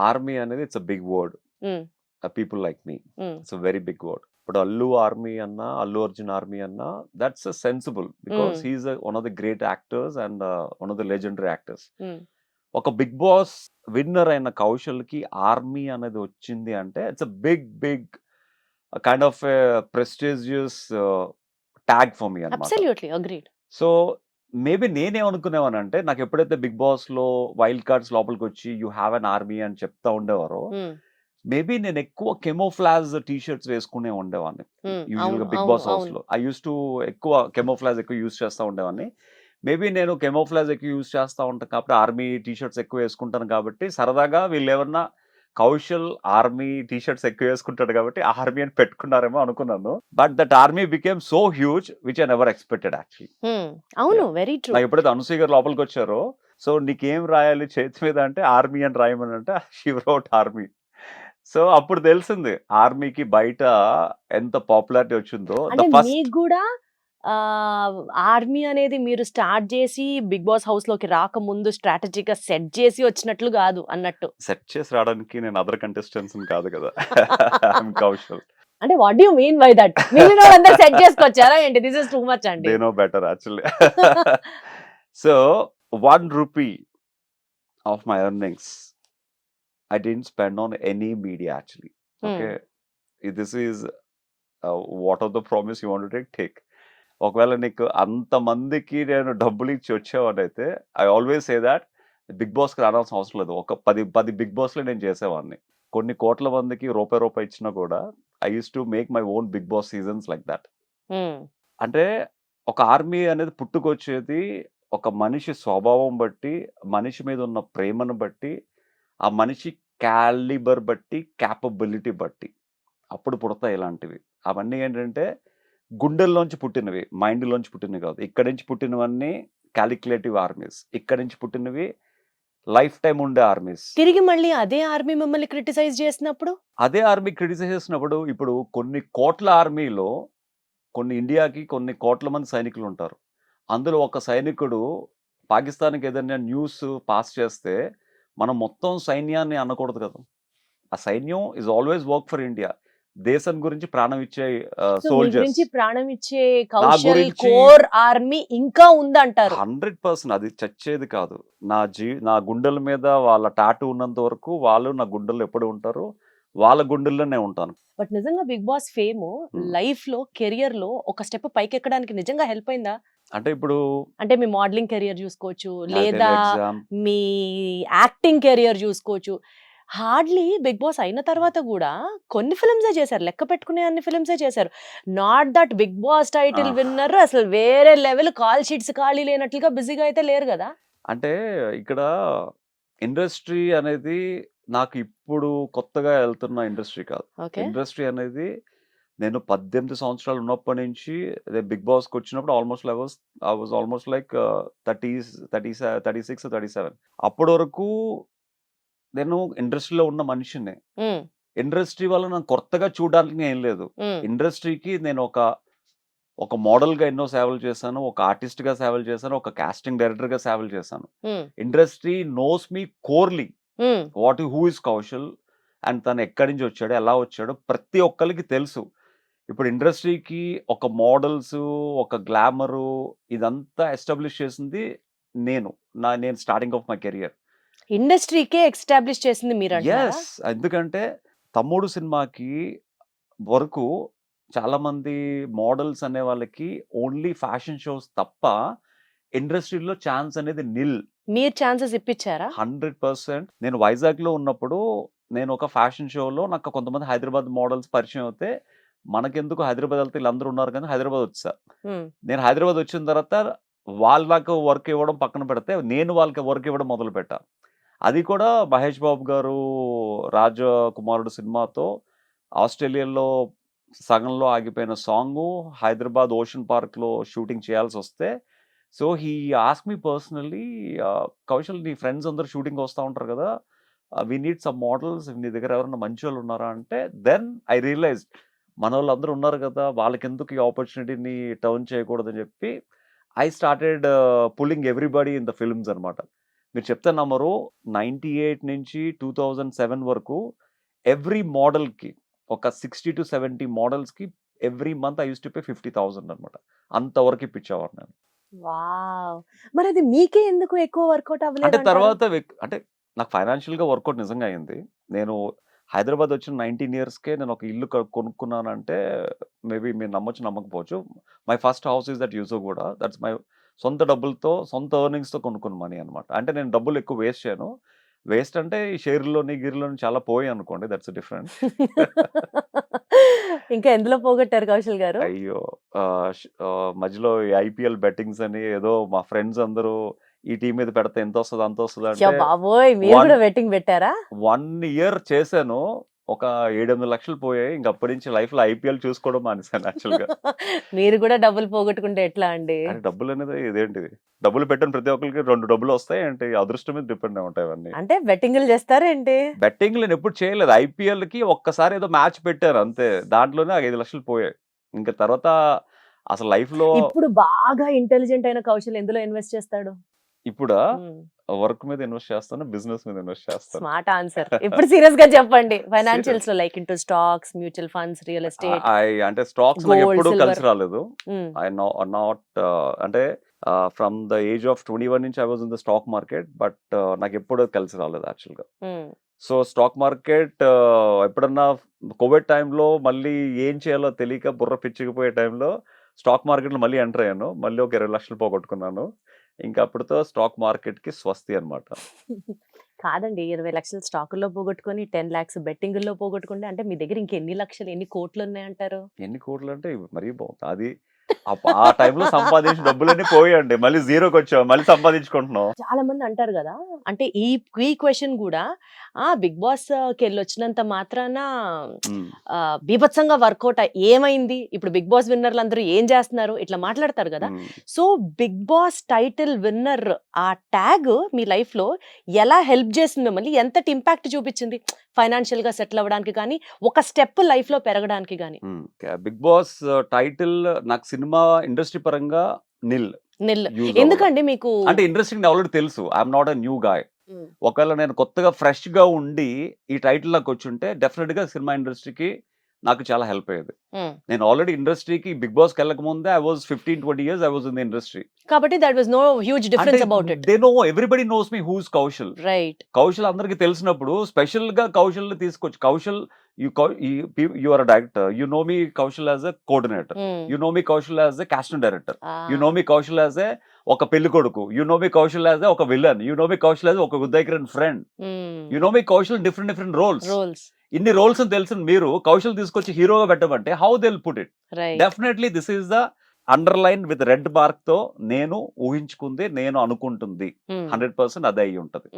army అనేది it's a big word. People like me, it's a very big word. ఇప్పుడు అల్లు ఆర్మీ అన్నా, అల్లు అర్జున్ ఆర్మీ అన్నా, that's sensible because he's one of the great actors and one of the legendary actors. ఒక Bigg Boss winner అయిన కౌశల్ కి army అనేది వచ్చింది అంటే it's a big kind of prestigious tag for me అన్నమాట. Absolutely agreed. సో మేబీ నేనేమనుకునేవానంటే, నాకు ఎప్పుడైతే బిగ్ బాస్ లో వైల్డ్ కార్డ్స్ లోపలికి వచ్చి యూ హ్యావ్ అన్ ఆర్మీ అని చెప్తా ఉండేవారో, మేబీ నేను ఎక్కువ కెమోఫ్లాజ్ టీ షర్ట్స్ వేసుకునే ఉండేవాడిని. యూజువల్ గా బిగ్ బాస్ హౌస్ లో ఐ యూస్ టు ఎక్కువ కెమోఫ్లాజ్ ఎక్కువ యూజ్ చేస్తూ ఉండేవాడిని. మేబీ నేను కెమోఫ్లాజ్ ఎక్కువ యూజ్ చేస్తూ ఉంటాను కాబట్టి, ఆర్మీ టీ షర్ట్స్ ఎక్కువ వేసుకుంటాను కాబట్టి, సరదాగా వీళ్ళు ఏమన్నా కౌశల్ ఆర్మీ టీ షర్ట్స్ ఎక్కువ వేసుకుంటాడు కాబట్టి ఆర్మీ అని పెట్టుకున్నారేమో అనుకున్నాను. But that army became so huge which I never expected actually. అవును, వెరీ ట్రూ. నాకు ఎప్పుడైతే అనసూయ గారు లోపలికి వచ్చారో, సో నీకేం రాయాలి చేతి మీద అంటే ఆర్మీ అని రాయమని అంటే షీ వ్రోట్ ఆర్మీ. సో అప్పుడు తెలిసింది ఆర్మీకి బయట ఎంత పాపులారిటీ వచ్చిందో. మీకు కూడా ఆర్మీ అనేది మీరు స్టార్ట్ చేసి బిగ్ బాస్ హౌస్ లోకి రాకముందు స్ట్రాటజీగా సెట్ చేసి వచ్చినట్లు కాదు అన్నట్టు. సెట్ చేసి రావడానికి నేను అదర్ కంటెస్టెంట్స్ కాదు కదా, కౌశల్. అంటే what do you mean by that? మీరు సెట్ చేసుకొచ్చారా ఏంటి? దిస్ ఇస్ టూ మచ్ అండి. They know better actually. So 1 rupee of my earnings I didn't spend on any media actually. Okay, this is what are the promise you want to take. ఒకవేళ నీకు అంతమందికి నేను డబ్బులు ఇచ్చి వచ్చేవాడిని అయితే I always say that Bigg బాస్కి రావాల్సిన అవసరం లేదు. ఒక 10 బిగ్ బాస్లో నేను చేసేవాడిని. కొన్ని కోట్ల మందికి రూపాయి ఇచ్చినా కూడా I use to make my own Bigg Boss seasons like that. అంటే ఒక ఆర్మీ అనేది పుట్టుకొచ్చేది ఒక మనిషి స్వభావం బట్టి, మనిషి మీద ఉన్న ప్రేమను బట్టి, ఆ మనిషి క్యాలిబర్ బట్టి, క్యాపబిలిటీ బట్టి అప్పుడు పుడతాయి ఇలాంటివి. అవన్నీ ఏంటంటే గుండెల్లోంచి పుట్టినవి, మైండ్లోంచి పుట్టినవి కాదు. ఇక్కడి నుంచి పుట్టినవన్నీ క్యాలిక్యులేటివ్ ఆర్మీస్, ఇక్కడి నుంచి పుట్టినవి లైఫ్ టైం ఉండే ఆర్మీస్. తిరిగి మళ్ళీ అదే ఆర్మీ మిమ్మల్ని క్రిటిసైజ్ చేసినప్పుడు, అదే ఆర్మీ క్రిటిసైజ్ చేసినప్పుడు, ఇప్పుడు కొన్ని కోట్ల ఆర్మీలో ఇండియాకి కొన్ని కోట్ల మంది సైనికులు ఉంటారు. అందులో ఒక సైనికుడు పాకిస్తాన్కి ఏదైనా న్యూస్ పాస్ చేస్తే మనం మొత్తం సైన్యాన్ని అనకూడదు కదా. ఆ సైన్యం is always work for India. దేశం గురించి ప్రాణం ఇచ్చే సోల్జర్స్, ప్రాణం ఇచ్చే కౌశల్ కోర్ ఆర్మీ ఇంకా ఉందంటారు. 100% అది చచ్చేది కాదు. నా గుండెల మీద వాళ్ళ టాటూ ఉన్నంత వరకు వాళ్ళు నా గుండెల్లో ఎప్పుడు ఉంటారు, వాళ్ళ గుండెల్లోనే ఉంటాను. బట్ నిజంగా బిగ్ బాస్ ఫేమ్ లైఫ్ లో, కెరియర్ లో ఒక స్టెప్ పైకి ఎక్కడానికి నిజంగా హెల్ప్ అయిందా? అంటే ఇప్పుడు అంటే మీ మోడలింగ్ కెరియర్ చూసుకోవచ్చు, లేదా మీ యాక్టింగ్ కెరియర్ చూసుకోవచ్చు. హార్డ్లీ బిగ్ బాస్ అయిన తర్వాత కూడా కొన్ని ఫిల్మ్సే చేశారు, లెక్క పెట్టుకునే అన్ని ఫిల్మ్సే చేశారు. Not that Bigg Boss title winner అసలు వేరే లెవెల్, కాల్ షీట్స్ ఖాళీ లేనట్లుగా బిజీగా అయితే లేరు కదా. అంటే ఇక్కడ ఇండస్ట్రీ అనేది నాకు ఇప్పుడు కొత్తగా వెళ్తున్న ఇండస్ట్రీ కాదు. ఇండస్ట్రీ అనేది నేను 18 సంవత్సరాలు ఉన్నప్పటి నుంచి బిగ్ బాస్కి వచ్చినప్పుడు almost I was almost like 36 37. అప్పటి వరకు నేను ఇండస్ట్రీలో ఉన్న మనిషిని. ఇండస్ట్రీ వల్ల నాకు కొత్తగా చూడడానికి ఏం లేదు. ఇండస్ట్రీకి నేను ఒక మోడల్ గా ఎన్నో సేవలు చేశాను, ఒక ఆర్టిస్ట్ గా సేవలు చేశాను, ఒక కాస్టింగ్ డైరెక్టర్ గా సేవలు చేశాను. ఇండస్ట్రీ నోస్ మీ కోర్లీ హూ ఇస్ కౌశల్ అండ్ తను ఎక్కడి నుంచి వచ్చాడు, ఎలా వచ్చాడు, ప్రతి ఒక్కరికి తెలుసు. ఇప్పుడు ఇండస్ట్రీకి ఒక మోడల్స్, ఒక గ్లామరు, ఇదంతా ఎస్టాబ్లిష్ చేసింది నేను స్టార్టింగ్ ఆఫ్ మై కెరియర్. ఇండస్ట్రీకే ఎస్టాబ్లిష్ చేసింది మీరు. ఎందుకంటే తమ్ముడు సినిమాకి వరకు చాలా మంది మోడల్స్ అనే వాళ్ళకి ఓన్లీ ఫ్యాషన్ షోస్ తప్ప ఇండస్ట్రీలో ఛాన్స్ అనేది నిల్. మీరు ఛాన్సెస్ ఇప్పించారా? 100%. నేను వైజాగ్ లో ఉన్నప్పుడు నేను ఒక ఫ్యాషన్ షోలో నాకు కొంతమంది హైదరాబాద్ మోడల్స్ పరిచయం అవుతే, మనకెందుకు హైదరాబాద్ వెళ్తే వీళ్ళందరూ ఉన్నారు కానీ హైదరాబాద్ వచ్చా. నేను హైదరాబాద్ వచ్చిన తర్వాత వాళ్ళకు వర్క్ ఇవ్వడం పక్కన పెడితే నేను వాళ్ళకి వర్క్ ఇవ్వడం మొదలు పెట్టా. అది కూడా మహేష్ బాబు గారు రాజకుమారుడు సినిమాతో ఆస్ట్రేలియాలో సగంలో ఆగిపోయిన సాంగ్ హైదరాబాద్ ఓషన్ పార్క్ లో షూటింగ్ చేయాల్సి వస్తే, so he ask me personally, Kaushal నీ ఫ్రెండ్స్ అందరు షూటింగ్ వస్తూ ఉంటారు కదా, వీ నీడ్ సమ్ మోడల్స్, నీ దగ్గర ఎవరైనా మంచి వాళ్ళు ఉన్నారా అంటే, దెన్ ఐ రియలైజ్ మన వాళ్ళు అందరూ ఉన్నారు కదా, వాళ్ళకి ఎందుకు ఈ ఆపర్చునిటీని టర్న్ చేయకూడదని చెప్పి I started pulling everybody in the films అనమాట. మీరు చెప్తే నమ్మరు, 98 నుంచి 2007 వరకు ఎవ్రీ మోడల్కి ఒక 60 to 70 మోడల్స్కి every month I use to pay 50,000 అనమాట. అంతవరకు ఇప్పించేవారు నేను. మరి అది మీకే ఎందుకు ఎక్కువ వర్కౌట్ అవ్వలేదు? అంటే తర్వాత అంటే నాకు ఫైనాన్షియల్గా వర్కౌట్ నిజంగా అయింది. నేను హైదరాబాద్ వచ్చిన 19 yearsకే నేను ఒక ఇల్లు కొనుక్కున్నానంటే, మేబీ మీరు నమ్మొచ్చు నమ్మకపోవచ్చు, my first house is that Yousufguda. That's my సొంత డబ్బులతో, సొంత ఎర్నింగ్స్తో కొనుక్కున్న మనీ అనమాట. అంటే నేను డబ్బులు ఎక్కువ వేస్ట్ చేయను. వేస్ట్ అంటే ఈ షేర్లోని గిర్లోని చాలా పోయి అనుకోండి, దట్స్ డిఫరెంట్. ఇంకా ఎందులో పోగొట్టారు కౌశల్ గారు? అయ్యో, మధ్యలో ఐపీఎల్ బెట్టింగ్స్ అని ఏదో మా ఫ్రెండ్స్ అందరూ ఈ టీం మీద పెడితే ఎంత వస్తుంది అంత వస్తుంది అంటే, బాబోయ్ మీరు కూడా బెట్టింగ్ పెట్టారా? 1 year చేశాను, ఒక 7-8 లక్షలు పోయాయి. ఇంక అప్పటి నుంచి లైఫ్ లో ఐపీఎల్ చూసుకోవడం మానేశాను యాక్చువల్ గా. మీరు కూడా డబ్బులు పోగొట్టుకుంటే ఎట్లా అండి? డబ్బులు అనేది ఇదేంటిది, డబ్బులు పెట్టిన ప్రతి ఒక్కరికి 2 డబ్బులు వస్తాయి అంటే అదృష్టం మీద డిపెండ్ అయి ఉంటాయి అవన్నీ. అంటే బెట్టింగ్లు చేస్తారేంటి? బెట్టింగ్ నేను ఎప్పుడు చేయలేదు. ఐపీఎల్ కి ఒక్కసారి ఏదో మ్యాచ్ పెట్టారు అంతే, దాంట్లోనే 5 లక్షలు పోయాయి. ఇంకా తర్వాత అసలు లైఫ్ లో. ఇప్పుడు బాగా ఇంటెలిజెంట్ అయిన కౌశల్ ఎందులో ఇన్వెస్ట్ చేస్తాడు? ఇప్పుడు వర్క్ మీద ఇన్వెస్ట్ చేస్తాను, బిజినెస్ మీద ఇన్వెస్ట్ చేస్తాను. Smart answer. ఇప్పుడు సీరియస్ గా చెప్పండి, ఫైనాన్షియల్స్ లో like into stocks, mutual funds, real estate. అంటే స్టాక్స్ నాకు ఎప్పుడు కలిసి రాలేదు. ఐ నాట్ అంటే ఫ్రమ్ ద ఏజ్ ఆఫ్ 21 నుంచి I was in the stock market, but నాకు ఎప్పుడూ కలిసి రాలేదు యాక్చువల్గా. సో స్టాక్ మార్కెట్ ఎప్పుడన్నా కోవిడ్ టైంలో మళ్ళీ ఏం చేయాలో తెలియక బుర్ర పిచ్చికిపోయే టైంలో స్టాక్ మార్కెట్లో మళ్ళీ ఎంటర్ అయ్యాను. మళ్ళీ ఒక 20 లక్షలు పోగొట్టుకున్నాను. ఇంకా అప్పుడుతో స్టాక్ మార్కెట్కి స్వస్తి అనమాట. కాదండి, 20 లక్షలు స్టాకుల్లో పోగొట్టుకొని 10 lakhs బెట్టింగుల్లో పోగొట్టుకుంటే అంటే మీ దగ్గర ఇంకెన్ని లక్షలు, ఎన్ని కోట్లు ఉన్నాయంటారు? ఎన్ని కోట్లు అంటే మరీ బాగుంది అది. ఆ టైంలో సంపాదించిన డబ్బులన్నీ పోయండి, మళ్ళీ జీరోకి వచ్చాం, మళ్ళీ సంపాదించుకుంటున్నాం. చాలా మంది అంటారు కదా, అంటే ఈ క్వశ్చన్ కూడా బిగ్ బాస్ కి వెళ్ళి వచ్చినంత మాత్రాన బీభత్సంగా వర్కౌట్ ఏమైంది, ఇప్పుడు బిగ్ బాస్ విన్నర్లు అందరూ ఏం చేస్తున్నారు, ఇట్లా మాట్లాడతారు కదా. So Bigg Boss title winner ఆ ట్యాగ్ మీ లైఫ్ లో ఎలా హెల్ప్ చేసింది మిమ్మల్ని, ఎంతటి ఇంపాక్ట్ చూపించింది ఫైనాన్షియల్ గా సెటిల్ అవ్వడానికి కానీ, ఒక స్టెప్ లైఫ్ లో పెరగడానికి కానీ? బిగ్ బాస్ టైటిల్ నాకు సినిమా ఇండస్ట్రీ పరంగా నిల్. ఎందుకండి మీకు అంటే ఇండస్ట్రీ ఆల్రెడీ తెలుసు, I'm not a new guy. ఒకవేళ నేను కొత్తగా ఫ్రెష్ గా ఉండి ఈ టైటిల్ నాకు వచ్చుంటే డెఫినెట్ గా సినిమా ఇండస్ట్రీకి నాకు చాలా హెల్ప్ అయ్యేది. నేను ఆల్రెడీ ఇండస్ట్రీకి బిగ్ బాస్ కి వెళ్ళక ముందే I was 15-20 years I was in the industry. కాబట్టి that was no huge difference about it. They know, everybody knows me who's Kaushal. Right. Kaushal అందరికి తెలిసినప్పుడు స్పెషల్ గా కౌశల్ తీసుకొచ్చి, Kaushal you are a director, you know me Kaushal as a coordinator, you know me Kaushal as a casting director, you know me Kaushal as a oka pelli koduku, you know me Kaushal as a oka villain, you know me Kaushal as oka Udaykran friend, you know me Kaushal in different roles. Inni roles అని తెలిసిన మీరు కౌశల్ తీసుకొచ్చి హీరోగా పెట్టమంటే how they will put it? Definitely this is the underline with red mark తో నేను ఊహించుకుంది, నేను అనుకుంటుంది 100% అదే అయ్యి ఉంటది.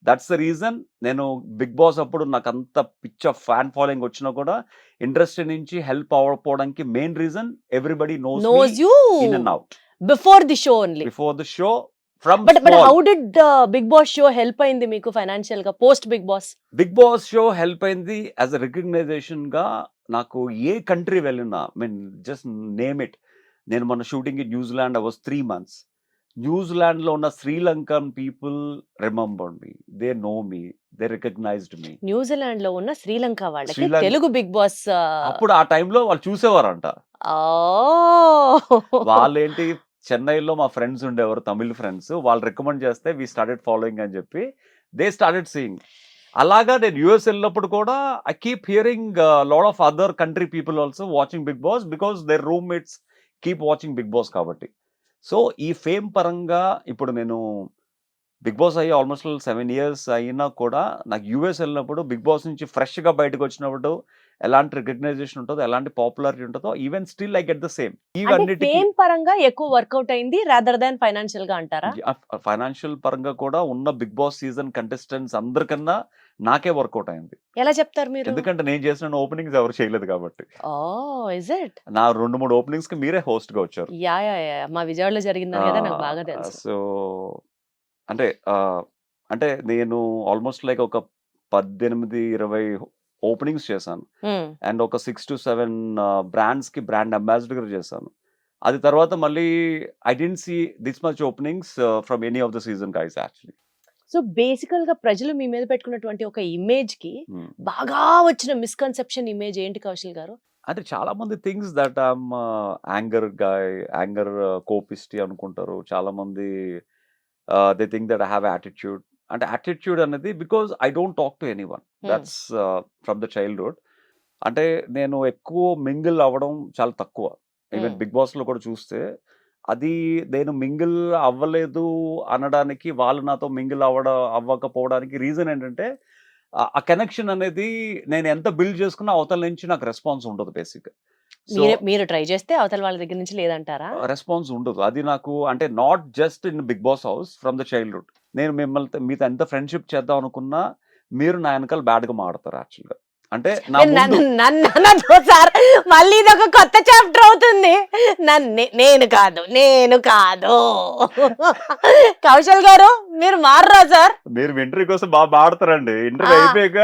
దట్స్ ద రీజన్ నేను బిగ్ బాస్ అప్పుడు నాకు అంత పిచ్చ ఫ్యాన్ ఫాలోయింగ్ వచ్చినా కూడా ఇండస్ట్రీ నుంచి హెల్ప్ అవ్వకపోవడానికి main reason everybody knows you in and out before the show only. Before the show from but how did Bigg Boss show help అయింది మీకు ఫైనాన్షియల్ గా post Bigg Boss? Bigg Boss show help అయింది as a recognition గా. నాకు ఏ country వెళ్ళినా, mean just name it, నేను మన shooting in New Zealand I was 3 months. New Zealand లో ఉన్న Sri Lankan people remembered me, they know me, they recognised me. New Zealand లో ఉన్న శ్రీలంక వాళ్ళకి తెలుగు బిగ్ బాస్ అప్పుడు ఆ టైంలో వాళ్ళు చూసేవారంట. వాళ్ళేంటి, చెన్నైలో మా ఫ్రెండ్స్ ఉండేవారు, తమిళ్ ఫ్రెండ్స్, వాళ్ళు రికమెండ్ చేస్తే వి స్టార్టెడ్ ఫాలోయింగ్ అని చెప్పి దే స్టార్టెడ్ సీయింగ్. అలాగా నేను యూఎస్ వెళ్ళినప్పుడు కూడా I keep hearing lot of other country people also watching Bigg Boss because their roommates keep watching Bigg Boss కాబట్టి. సో ఈ ఫేమ్ పరంగా ఇప్పుడు నేను బిగ్ బాస్ అయ్యి ఆల్మోస్ట్ 7 years అయినా కూడా నాకు యూఎస్ వెళ్ళినప్పుడు బిగ్ బాస్ నుంచి ఫ్రెష్గా బయటకు వచ్చినప్పుడు ఎలాంటి రికగ్నైజేషన్ ఉంటుందో, ఎలాంటి పాపులారిటీ ఉంటుందో, even still I get the same. Fame పరంగా ఎక్కువ వర్కౌట్ అయింది రాదర్ దాన్ ఫైనాన్షియల్ గా అంటారా? ఫైనాన్షియల్ పరంగా కూడా ఉన్న బిగ్ బాస్ సీజన్ కంటెస్టెంట్స్ అందరికన్నా నాకే వర్కౌట్ అయింది. ఎలా చెప్తారు మీరు? ఎందుకంటే నేను చేసిన ఓపెనింగ్స్ ఎవరు చేయలేదు కాబట్టి. Is it? నా 2-3 ఓపెనింగ్స్ కి మీరే హోస్ట్ గా వచ్చారు. యా మా విజయవాడలో జరిగింది కదా, నాకు బాగా తెలుసు. సో అంటే నేను ఆల్మోస్ట్ లైక్ ఒక 18-20 ఓపెనింగ్స్ చేశాను అండ్ ఒక 6 to 7 బ్రాండ్స్ కి బ్రాండ్ అంబాసిడర్ చేశాను. అది తర్వాత మళ్ళీ I didn't see this much openings from any of the season guys actually. So బేసికల్ గా ప్రజలు మీ మీద పెట్టుకున్నటువంటి ఒక ఇమేజ్ కి బాగా వచ్చిన మిస్కన్సెప్షన్ ఇమేజ్ ఏంటి కౌశల్ గారు? అంటే చాలా మంది things that I'm anger guy, anger కోపిస్టి అనుకుంటారు చాలా మంది. They think that I have attitude. అంటే యాటిట్యూడ్ అనేది because I don't talk to anyone, that's from the childhood. అంటే నేను ఎక్కువ మింగిల్ అవ్వడం చాలా తక్కువ. ఈవెన్ బిగ్ బాస్ లో కూడా చూస్తే అది నేను మింగిల్ అవ్వలేదు అనడానికి, వాళ్ళు నాతో మింగిల్ అవ్వకపోవడానికి రీజన్ ఏంటంటే ఆ కనెక్షన్ అనేది నేను ఎంత బిల్డ్ చేసుకున్నా అవతల నుంచి నాకు రెస్పాన్స్ ఉండదు. బేసిక్ మీరు ట్రై చేస్తే అవతల వాళ్ళ దగ్గర నుంచి లేదంటారా? రెస్పాన్స్ ఉండదు. అది నాకు అంటే not just in Bigg Boss house, from the childhood. నేను మీతో ఎంత ఫ్రెండ్షిప్ చేద్దాం అనుకున్నా మీరు నా వెనకాల బ్యాడ్ గా మాడతారు యాక్చువల్గా. అంటే మళ్ళీ ఇది ఒక కొత్త చాప్టర్ అవుతుంది. నేను కాదు కౌశల్ గారు, మీరు మారరా సార్? మీరు ఇంటర్వ్యూ కోసం బాగా మాడతారండి. ఇంటర్వ్యూ అయిపోయాక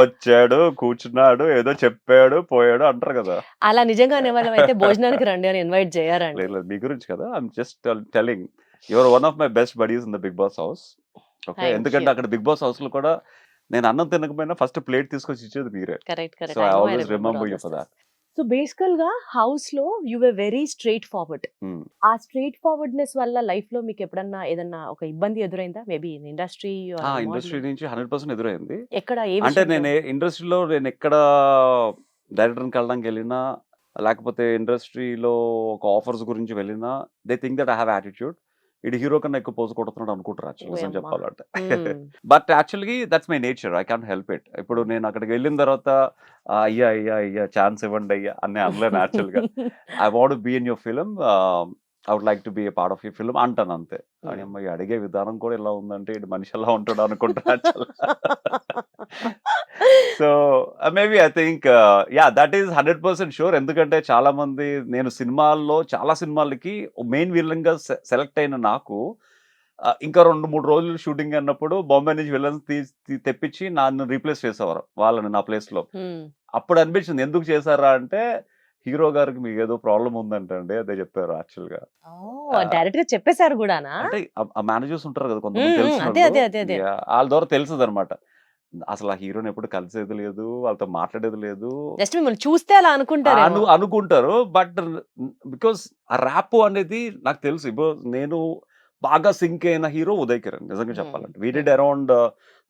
వచ్చాడు, కూర్చున్నాడు, ఏదో చెప్పాడు, పోయాడు అంటారు కదా. అలా నిజంగా అనేవాళ్ళం అయితే భోజనానికి రండి అని ఇన్వైట్ చేయారండి. లేదు మీ గురించి కదా, I'm just telling you are one of my best buddies in the Bigg Boss house. Okay, ఎందుకంటే అక్కడ బిగ్ బాస్ హౌస్ లో కూడా నేను అన్నం తినకపోయినా ఫస్ట్ ప్లేట్ తీసుకొచ్చి ఇచ్చేది మీరే. So I always remember you for that. So బేసికల్ గా హౌస్ లో you were very straight forward. ఆ స్ట్రైట్ ఫార్వర్డ్నెస్ వల్ల లైఫ్ లో మీకు ఎప్పుడన్నా ఏదన్నా ఒక ఇబ్బంది ఎదురైందా? మేబీ ఇండస్ట్రీ ఇండస్ట్రీ నుంచి 100% ఎదురైంది. ఎక్కడ ఏ అంటే విషయంలో? నేను ఇండస్ట్రీలో నేను ఎక్కడ డైరెక్టర్ని కలడానికి వెళ్ళినా, లేకపోతే ఇండస్ట్రీలో ఒక ఆఫర్స్ గురించి వెళ్ళినా, they think that I have attitude. ఇది హీరో కన్నా ఎక్కువ పోజు కొడుతున్నాడు అనుకుంటారు యాక్చువల్లీ, నిజం ఓయమ్మా. చెప్పాలంటే. మ్మ్. But actually that's my nature, I can help it. ఇప్పుడు నేను అక్కడికి వెళ్ళిన తర్వాత అయ్యా అయ్యా అయ్యా ఛాన్స్ ఇవ్వండి అయ్యా అని అనలేను యాక్చువల్గా. I want be in your film, I would like to be a part of you film అంటాను అంతే. అని అమ్మ ఈ అడిగే విధానం కూడా ఇలా ఉందంటే ఇది మనిషి ఎలా ఉంటాడు అనుకుంటా యాక్చువల్గా. So maybe I think yeah that is 100% sure. ఎందుకంటే చాలా మంది, నేను సినిమాల్లో చాలా సినిమాలకి మెయిన్ విలన్ గా సెలెక్ట్ అయిన నాకు ఇంకా 2-3 రోజులు షూటింగ్ అన్నప్పుడు బాంబే నుంచి విలన్స్ తెప్పించి నన్ను రీప్లేస్ చేసేవారు వాళ్ళని నా ప్లేస్ లో. మ్మ్. అప్పుడు అనిపించింది ఎందుకు చేశారా అంటే, హీరో గారికి మీకు ఏదో ప్రాబ్లం ఉందంటండి అదే చెప్పారు యాక్చువల్ గా. డైరెక్ట్ గా చెప్పేశారు కూడానా? అంటే ఆ మేనేజర్స్ ఉంటారు కదా కొంతమంది మ్మ్, తెలిసిన అదే, వాళ్ళు. అదే, అదే, అదే. Yeah, వాళ్ళ ద్వారా తెలుస్తుంది అనమాట. అసలు ఆ హీరోని ఎప్పుడు కలిసేది లేదు, వాళ్ళతో మాట్లాడేది లేదు, జస్ట్ మిమ్మల్ని చూస్తే అలా అనుకుంటారు. అనుకుంటారు. బట్ బికాస్ ఆ ర్యాప్ అనేది నాకు తెలుసు. ఇప్పుడు నేను బాగా సింక్ అయిన హీరో ఉదయ్ కిరణ్ నిజంగా చెప్పాలంటే. వీ డిడ్ అరౌండ్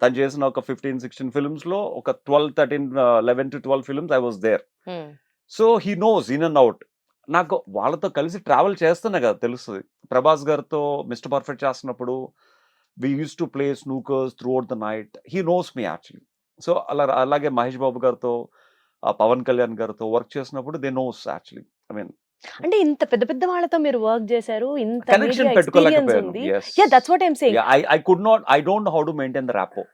తను చేసిన ఒక 15-16 ఫిల్మ్స్ లో ఒక 11 to 12 films I was there. So he knows in and out. నాకు వాళ్ళతో కలిసి ట్రావెల్ చేస్తున్నా కదా తెలుస్తుంది. ప్రభాస్ గారితో మిస్టర్ పర్ఫెక్ట్ చేస్తున్నప్పుడు we used to play snookers throughout the night. He knows me actually. So అలాగే మహేష్ బాబు గారితో, పవన్ కళ్యాణ్ గారితో వర్క్ చేసినప్పుడు they knows actually. I mean అంటే ఇంత పెద్ద పెద్ద వాళ్ళతో మీరు వర్క్ చేశారు, ఇంత కనెక్షన్ media experience పెట్టుకోలేకపోయాను. ఉంది. Yes. Yeah, that's what I'm saying. I could not, I don't know how to maintain the rapport.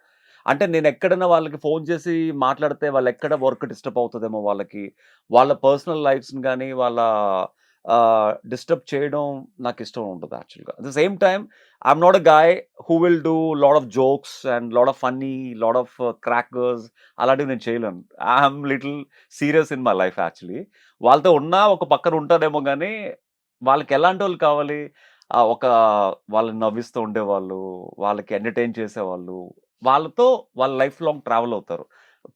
అంటే నేను ఎక్కడైనా వాళ్ళకి ఫోన్ చేసి మాట్లాడితే వాళ్ళు ఎక్కడ వర్క్ డిస్టర్బ్ అవుతుందేమో వాళ్ళకి, వాళ్ళ పర్సనల్ లైఫ్స్ కానీ వాళ్ళ డిస్టర్బ్ చేయడం నాకు ఇష్టం ఉండదు యాక్చువల్గా. At the same time I'm not a guy who will do lot of jokes and lot of funny, lot of crackers అలాంటివి నేను చేయలేను. I'm little serious in my life actually. వాళ్ళతో ఉన్నా ఒక పక్కన ఉంటారేమో కానీ వాళ్ళకి ఎలాంటి వాళ్ళు కావాలి, ఒక వాళ్ళని నవ్విస్తూ ఉండేవాళ్ళు, వాళ్ళకి ఎంటర్టైన్ చేసేవాళ్ళు, వాళ్ళతో వాళ్ళ లైఫ్ లాంగ్ ట్రావెల్ అవుతారు.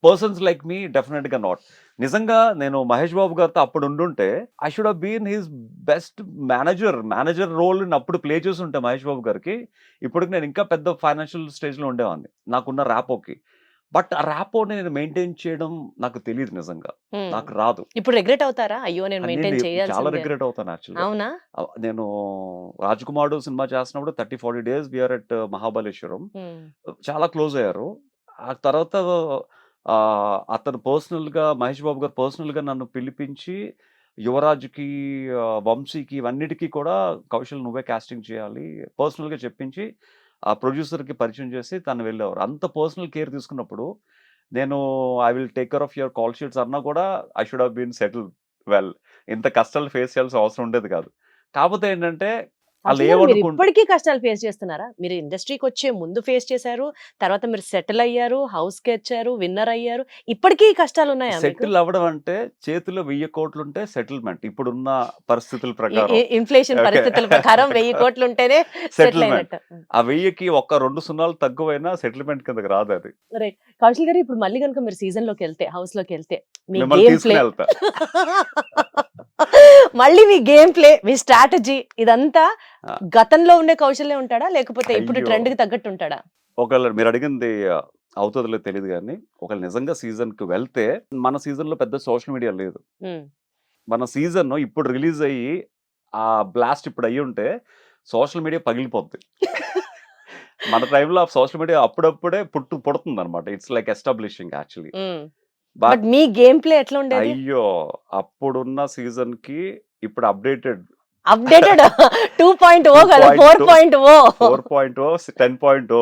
పర్సన్స్ లైక్ మీ డెఫినెట్గా నాట్. నిజంగా నేను మహేష్ బాబు గారితో అప్పుడు ఉండుంటే I should have been his best manager role అప్పుడు ప్లే చేసి ఉంటే మహేష్ బాబు గారికి, ఇప్పుడు నేను ఇంకా పెద్ద ఫైనాన్షియల్ స్టేజ్లో ఉండేవాడిని నాకున్న ర్యాపోకి. బట్ ఆ ర్యాపోని నేను మెయింటైన్ చేయడం నాకు తెలియదు నిజంగా, నాకు రాదు. ఇప్పుడు రిగ్రెట్ అవుతారా? అయ్యో నేను మెయింటైన్ చాలా చేయాలి. రిగ్రెట్ అవుతాను యాక్చువల్గా. అవునా? నేను రాజ్ కుమార్ సినిమా చేస్తున్నప్పుడు 30-40 days వీఆర్ అట్ మహాబలేశ్వరం. చాలా క్లోజ్ అయ్యారు. ఆ తర్వాత అతను పర్సనల్గా, మహేష్ బాబు గారు పర్సనల్గా నన్ను పిలిపించి యువరాజ్కి, వంశీకి, ఇవన్నిటికీ కూడా కౌశల్ నువ్వే కాస్టింగ్ చేయాలి పర్సనల్గా చెప్పించి ఆ ప్రొడ్యూసర్కి పరిచయం చేసి తను వెళ్ళేవారు. అంత పర్సనల్ కేర్ తీసుకున్నప్పుడు నేను I will take care of your call sheets అన్నా కూడా I should have been settle well. ఇంత కష్టాలు ఫేస్ చేయాల్సిన అవసరం ఉండేది కాదు. కాకపోతే ఏంటంటే వాళ్ళు మీరు ఏమనుకుంటారు, ఇప్పటికీ కష్టాలు ఫేస్ చేస్తున్నారా? మీరు ఇండస్ట్రీకి వచ్చే ముందు ఫేస్ చేశారు, తర్వాత మీరు సెటిల్ అయ్యారు, హౌస్ కి వచ్చారు, విన్నర్ అయ్యారు, ఇప్పటికీ కష్టాలు ఉన్నాయా మీకు? సెటిల్ అవ్వడం అంటే చేతిలో 1000 కోట్లు ఉంటే సెటిల్మెంట్. ఇప్పుడున్న పరిస్థితుల ప్రకారం ఇన్ఫ్లేషన్ Okay. పరిస్థితుల ప్రకారం 1000 కోట్లు ఉంటేనే సెటిల్ సెటిల్మెంట్. అయినట్టు. ఆ 1000కి ఒక్క 2 సున్నాలు తక్కువైనా సెటిల్మెంట్ కిందకి రాదు అది. రైట్. కౌశల్ గారు, ఇప్పుడు మళ్ళీ కనుక మీరు సీజన్ లోకి వెళ్తే, హౌస్ లోకి వెళ్తే, మీ మిమ్మల్ని గేమ్ ప్లే తీసుకుని వెళ్తా. మళ్ళీ మీ గేమ్ ప్లే, మీ స్ట్రాటజీ ఇదంతా ఆ. గతంలో ఉండే కౌశల్యం ఉంటాడా, లేకపోతే ఇప్పుడు అయ్యో. ట్రెండ్ కి తగ్గట్టు ఉంటాడా? ఒకవేళ మీరు అడిగింది అవుతుందో తెలియదు కానీ, ఒకవేళ నిజంగా సీజన్కి వెళ్తే, మన సీజన్లో పెద్ద సోషల్ మీడియా లేదు. ఉమ్. మన సీజన్ ఇప్పుడు రిలీజ్ అయ్యి ఆ బ్లాస్ట్ ఇప్పుడు అయ్యి ఉంటే సోషల్ మీడియా పగిలిపోద్ది. మన టైంలో ఆ సోషల్ మీడియా అప్పుడప్పుడే పుడుతుంది అనమాట. It's like establishing actually. But me game play ఎట్లా ఉండేది? అయ్యో, అప్పుడున్న సీజన్ కి ఇప్పుడు అప్డేటెడ్ అప్డేటెడ్ 2.0 కదా, 4.0 4.0 10.0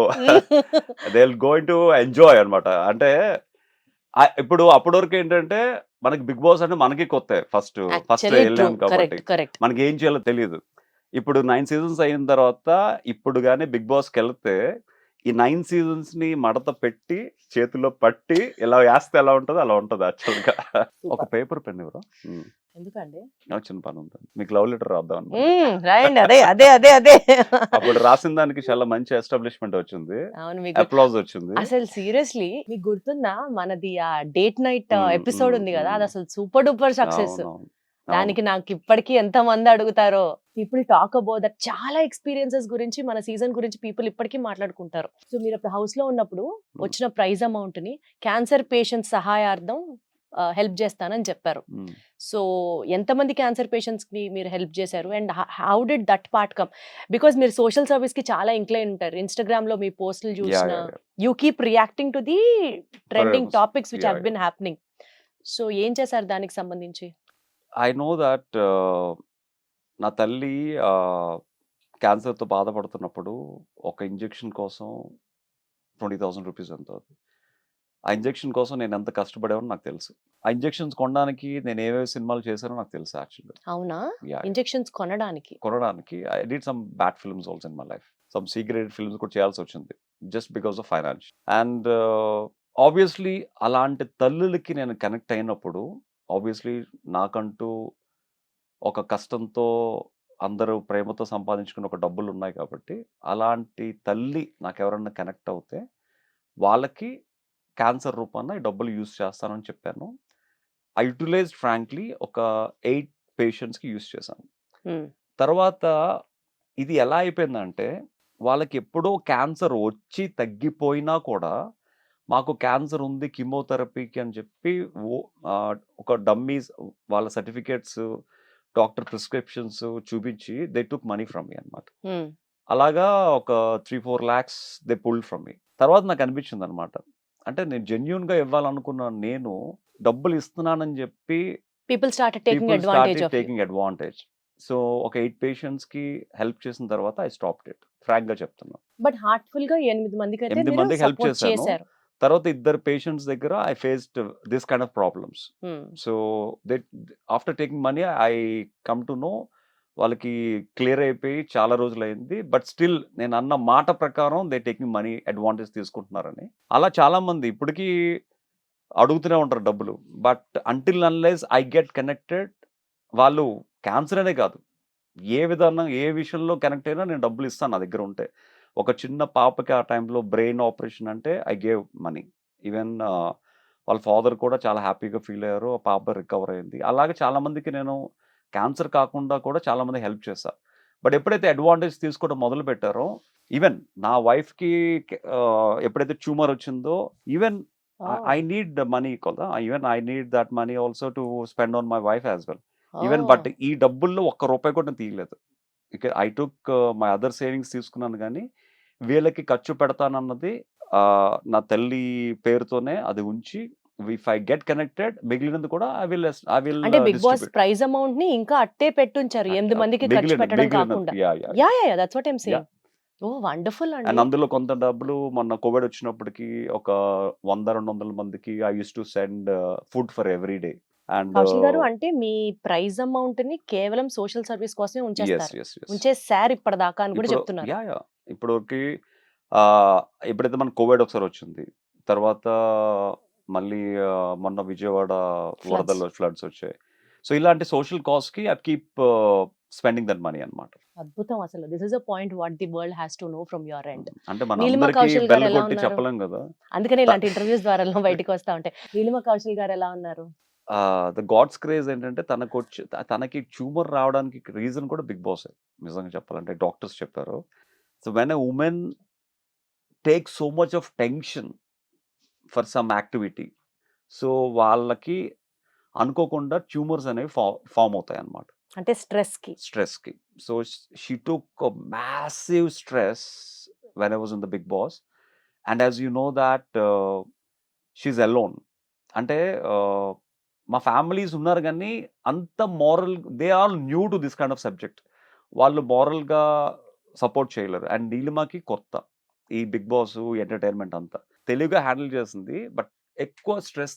they will going to enjoy అనమాట. అంటే ఇప్పుడు అప్పటి వరకు ఏంటంటే మనకి బిగ్ బాస్ అంటే మనకి కొత్త, ఫస్ట్ వెళ్ళాం కాబట్టి కరెక్ట్. మనకి ఏం చేయాలో తెలియదు. ఇప్పుడు 9 seasons అయిన తర్వాత ఇప్పుడు కానీ బిగ్ బాస్కి వెళ్తే ఈ 9 సీజన్స్ ని మడత పెట్టి చేతిలో పట్టి ఇలా వేస్తే ఎలా ఉంటుందో అలా ఉంటుంది యాక్చువల్ గా. ఒక పేపర్ పెన్ ఎవరు ఎందుకండి చిన్న పని ఉంటుంది, మీకు లవ్ లెటర్ రాద్దాం రాయండి. అదే అదే అదే అదే అప్పుడు రాసిన దానికి చాలా మంచి ఎస్టాబ్లిష్మెంట్ వచ్చింది, అవును మీకు అప్లాజ్ వచ్చింది. అసలు సీరియస్లీ మీకు గుర్తుందా మనది ఆ డేట్ నైట్ మ్మ్, ఎపిసోడ్ ఉంది కదా, అది అసలు సూపర్ డూపర్ సక్సెస్. అవునవును. దానికి నాకు ఇప్పటికీ ఎంత మంది అడుగుతారో, పీపుల్ టాక్ అబౌట్ దట్, చాలా ఎక్స్పీరియన్సెస్ గురించి మన సీజన్ గురించి పీపుల్ ఇప్పటికీ మాట్లాడుకుంటారు. సో మీరు అప్పుడు హౌస్ లో ఉన్నప్పుడు వచ్చిన ప్రైజ్ అమౌంట్ ని క్యాన్సర్ పేషెంట్స్ సహాయార్థం హెల్ప్ చేస్తానని చెప్పారు. మ్మ్. సో ఎంతమంది క్యాన్సర్ పేషెంట్స్ కి మీరు హెల్ప్ చేశారు and how did that part come? Because మీరు సోషల్ సర్వీస్ కి చాలా ఇంక్లైన్ ఉంటారు. ఇన్స్టాగ్రామ్ లో మీ పోస్టులు Yeah, చూసిన yeah, yeah. You keep reacting to the trending Correct. Topics which Yeah, have been happening. So ఏం చేశారు దానికి సంబంధించి? ఐ నో దట్ నా తల్లి క్యాన్సర్తో బాధపడుతున్నప్పుడు ఒక ఇంజెక్షన్ కోసం 20,000 రూపీస్ ఎంత అవుతుంది. ఆ ఇంజెక్షన్ కోసం నేను ఎంత కష్టపడేవానో నాకు తెలుసు. ఆ ఇంజెక్షన్స్ కొనడానికి నేను ఏవేవి సినిమాలు చేశానో నాకు తెలుసు యాక్చువల్గా. అవునా? Yeah. ఇంజెక్షన్స్ కొనడానికి? కొనడానికి I did some bad films also in my life. Some secret films కూడా చేయాల్సి వచ్చింది just because of finance. And obviously అలాంటి తల్లులకి నేను కనెక్ట్ అయినప్పుడు ఆబ్వియస్లీ నాకంటూ ఒక కష్టంతో అందరూ ప్రేమతో సంపాదించుకున్న ఒక డబ్బులు ఉన్నాయి కాబట్టి అలాంటి తల్లి నాకు ఎవరన్నా కనెక్ట్ అవుతే వాళ్ళకి క్యాన్సర్ రూపాన ఈ డబ్బులు యూజ్ చేస్తానని చెప్పాను. ఐ యూటిలైజ్డ్ ఫ్రాంక్లీ ఒక 8 పేషెంట్స్కి యూజ్ చేశాను. Hmm. తర్వాత ఇది ఎలా అయిపోయిందంటే వాళ్ళకి ఎప్పుడో క్యాన్సర్ వచ్చి తగ్గిపోయినా కూడా మాకు క్యాన్సర్ ఉంది కీమోథెరపీకి అని చెప్పి ఒక డమ్మీస్ వాళ్ళ సర్టిఫికేట్స్ డాక్టర్ ప్రిస్క్రిప్షన్స్ చూపించి దే టుక్ మనీ ఫ్రమ్ మీ అనమాట. Hmm. అలాగా ఒక 3-4 lakhs దే పుల్డ్ ఫ్రమ్ మీ. తర్వాత నాకు అనిపించింది అనమాట, అంటే నేను జెన్యున్గా ఇవ్వాలనుకున్న నేను డబ్బులు ఇస్తున్నానని చెప్పి People started taking people advantage started of you. taking advantage. So ఒక 8 పేషెంట్స్కి హెల్ప్ చేసిన తర్వాత ఐ స్టాప్డ్ ఇట్, ఫ్రాంక్గా చెప్తున్నా. బట్ హార్ట్ఫుల్ గా 8 మందికి అయితే 8 మీరు మందికి హెల్ప్ సపోర్ట్ చేశాను. చేశారు. తర్వాత 2 పేషెంట్స్ దగ్గర I faced this kind of problems. Hmm. So they after taking money I come to know వాళ్ళకి క్లియర్ అయిపోయి చాలా రోజులు అయింది. బట్ స్టిల్ నేను అన్న మాట ప్రకారం దే టేకింగ్ మనీ అడ్వాంటేజ్ తీసుకుంటున్నారని. అలా చాలా మంది ఇప్పటికీ అడుగుతూనే ఉంటారు డబ్బులు. But until unless I get connected, వాళ్ళు క్యాన్సర్ అనే కాదు ఏ విధానం ఏ విషయంలో కనెక్ట్ అయినా నేను డబ్బులు ఇస్తాను నా దగ్గర ఉంటే. ఒక చిన్న పాపకి ఆ టైంలో బ్రెయిన్ ఆపరేషన్ అంటే ఐ గేవ్ మనీ. ఈవెన్ వాళ్ళ ఫాదర్ కూడా చాలా హ్యాపీగా ఫీల్ అయ్యారు, ఆ పాప రికవర్ అయింది. అలాగే చాలా మందికి నేను క్యాన్సర్ కాకుండా కూడా చాలా మంది హెల్ప్ చేశాను. బట్ ఎప్పుడైతే అడ్వాంటేజ్ తీసుకోవడం మొదలు పెట్టారో, ఈవెన్ నా వైఫ్కి ఎప్పుడైతే ట్యూమర్ వచ్చిందో, ఈవెన్ ఐ నీడ్ మనీ కదా, even I need that money also to spend on my wife as well. Even but ఈ డబ్బుల్లో ₹1 కూడా తీయలేదు. ఇక I took my other savings తీసుకున్నాను, కానీ వీళ్ళకి ఖర్చు పెడతానన్నది నా తల్లి పేరుతోనే అది ఉంచి, ఇఫ్ ఐ గెట్ కనెక్టెడ్ మిగిలినది కూడా ఐ విల్ అంటే బిగ్ బాస్ ప్రైజ్ అమౌంట్ ని ఇంకా అట్టే పెట్టుంచారు 8 మందికి ఖర్చు పెట్టడం కాకుండా. Yeah yeah that's what I am saying. Oh wonderful and అండి. అందులో కొంత డబ్బులు మొన్న కోవిడ్ వచ్చినప్పటికి ఒక 100-200 మందికి I use to send food for every day. And Kaushal గారు, అంటే మీ ప్రైజ్ అమౌంట్ ని కేవలం సోషల్ సర్వీస్ కోసమే ఉంచేస్తారు ఇప్పటిదాకా అని కూడా చెప్తున్నారు. యా ఇప్పటివరకు ఎప్పుడైతే మన కోవిడ్ ఒకసారి వచ్చింది, తర్వాత మళ్ళీ మొన్న విజయవాడ వరదల్లో ఫ్లడ్స్ వచ్చాయి. సో ఇలాంటి సోషల్ కాజ్ కి I keep spending that money అన్నమాట. అద్భుతం అసలు. This is a point what the world has to know from your end. అంటే మన నీలిమ అందరికీ కౌశల్ గారు బెల్ ఎలా కొట్టి ఉన్నారు? చెప్పలేం కదా. అందుకనే ఇలాంటి ఇంటర్వ్యూస్ ద్వారా బయటకు వస్తా ఉంటాయి. నీలిమ కౌశల్ గారు ఎలా ఉన్నారు? ద గాడ్స్ క్రేజ్ ఏంటంటే తనకి ట్యూమర్ రావడానికి రీజన్ కూడా బిగ్ బాస్ నిజంగా చెప్పాలంటే. డాక్టర్స్ చెప్పారు, so when a women take so much of tension for some activity, so వాళ్ళకి అనుకోకుండా ట్యూమర్స్ అనేవి ఫామ్ అవుతాయి అన్నమాట, అంటే స్ట్రెస్కి. So she took massive stress when I was in the Bigg Boss. And as you know that she's alone. అంటే మా families ఉన్నారు కానీ అంత moral, they are new to this kind of subject. వాళ్ళు మారల్గా సపోర్ట్ చేయలేరు. అండ్ నీలిమకి కొత్త ఈ బిగ్ బాస్ ఎంటర్టైన్మెంట్ అంతా తెలుగుగా హ్యాండిల్ చేసింది, బట్ ఎక్కువ స్ట్రెస్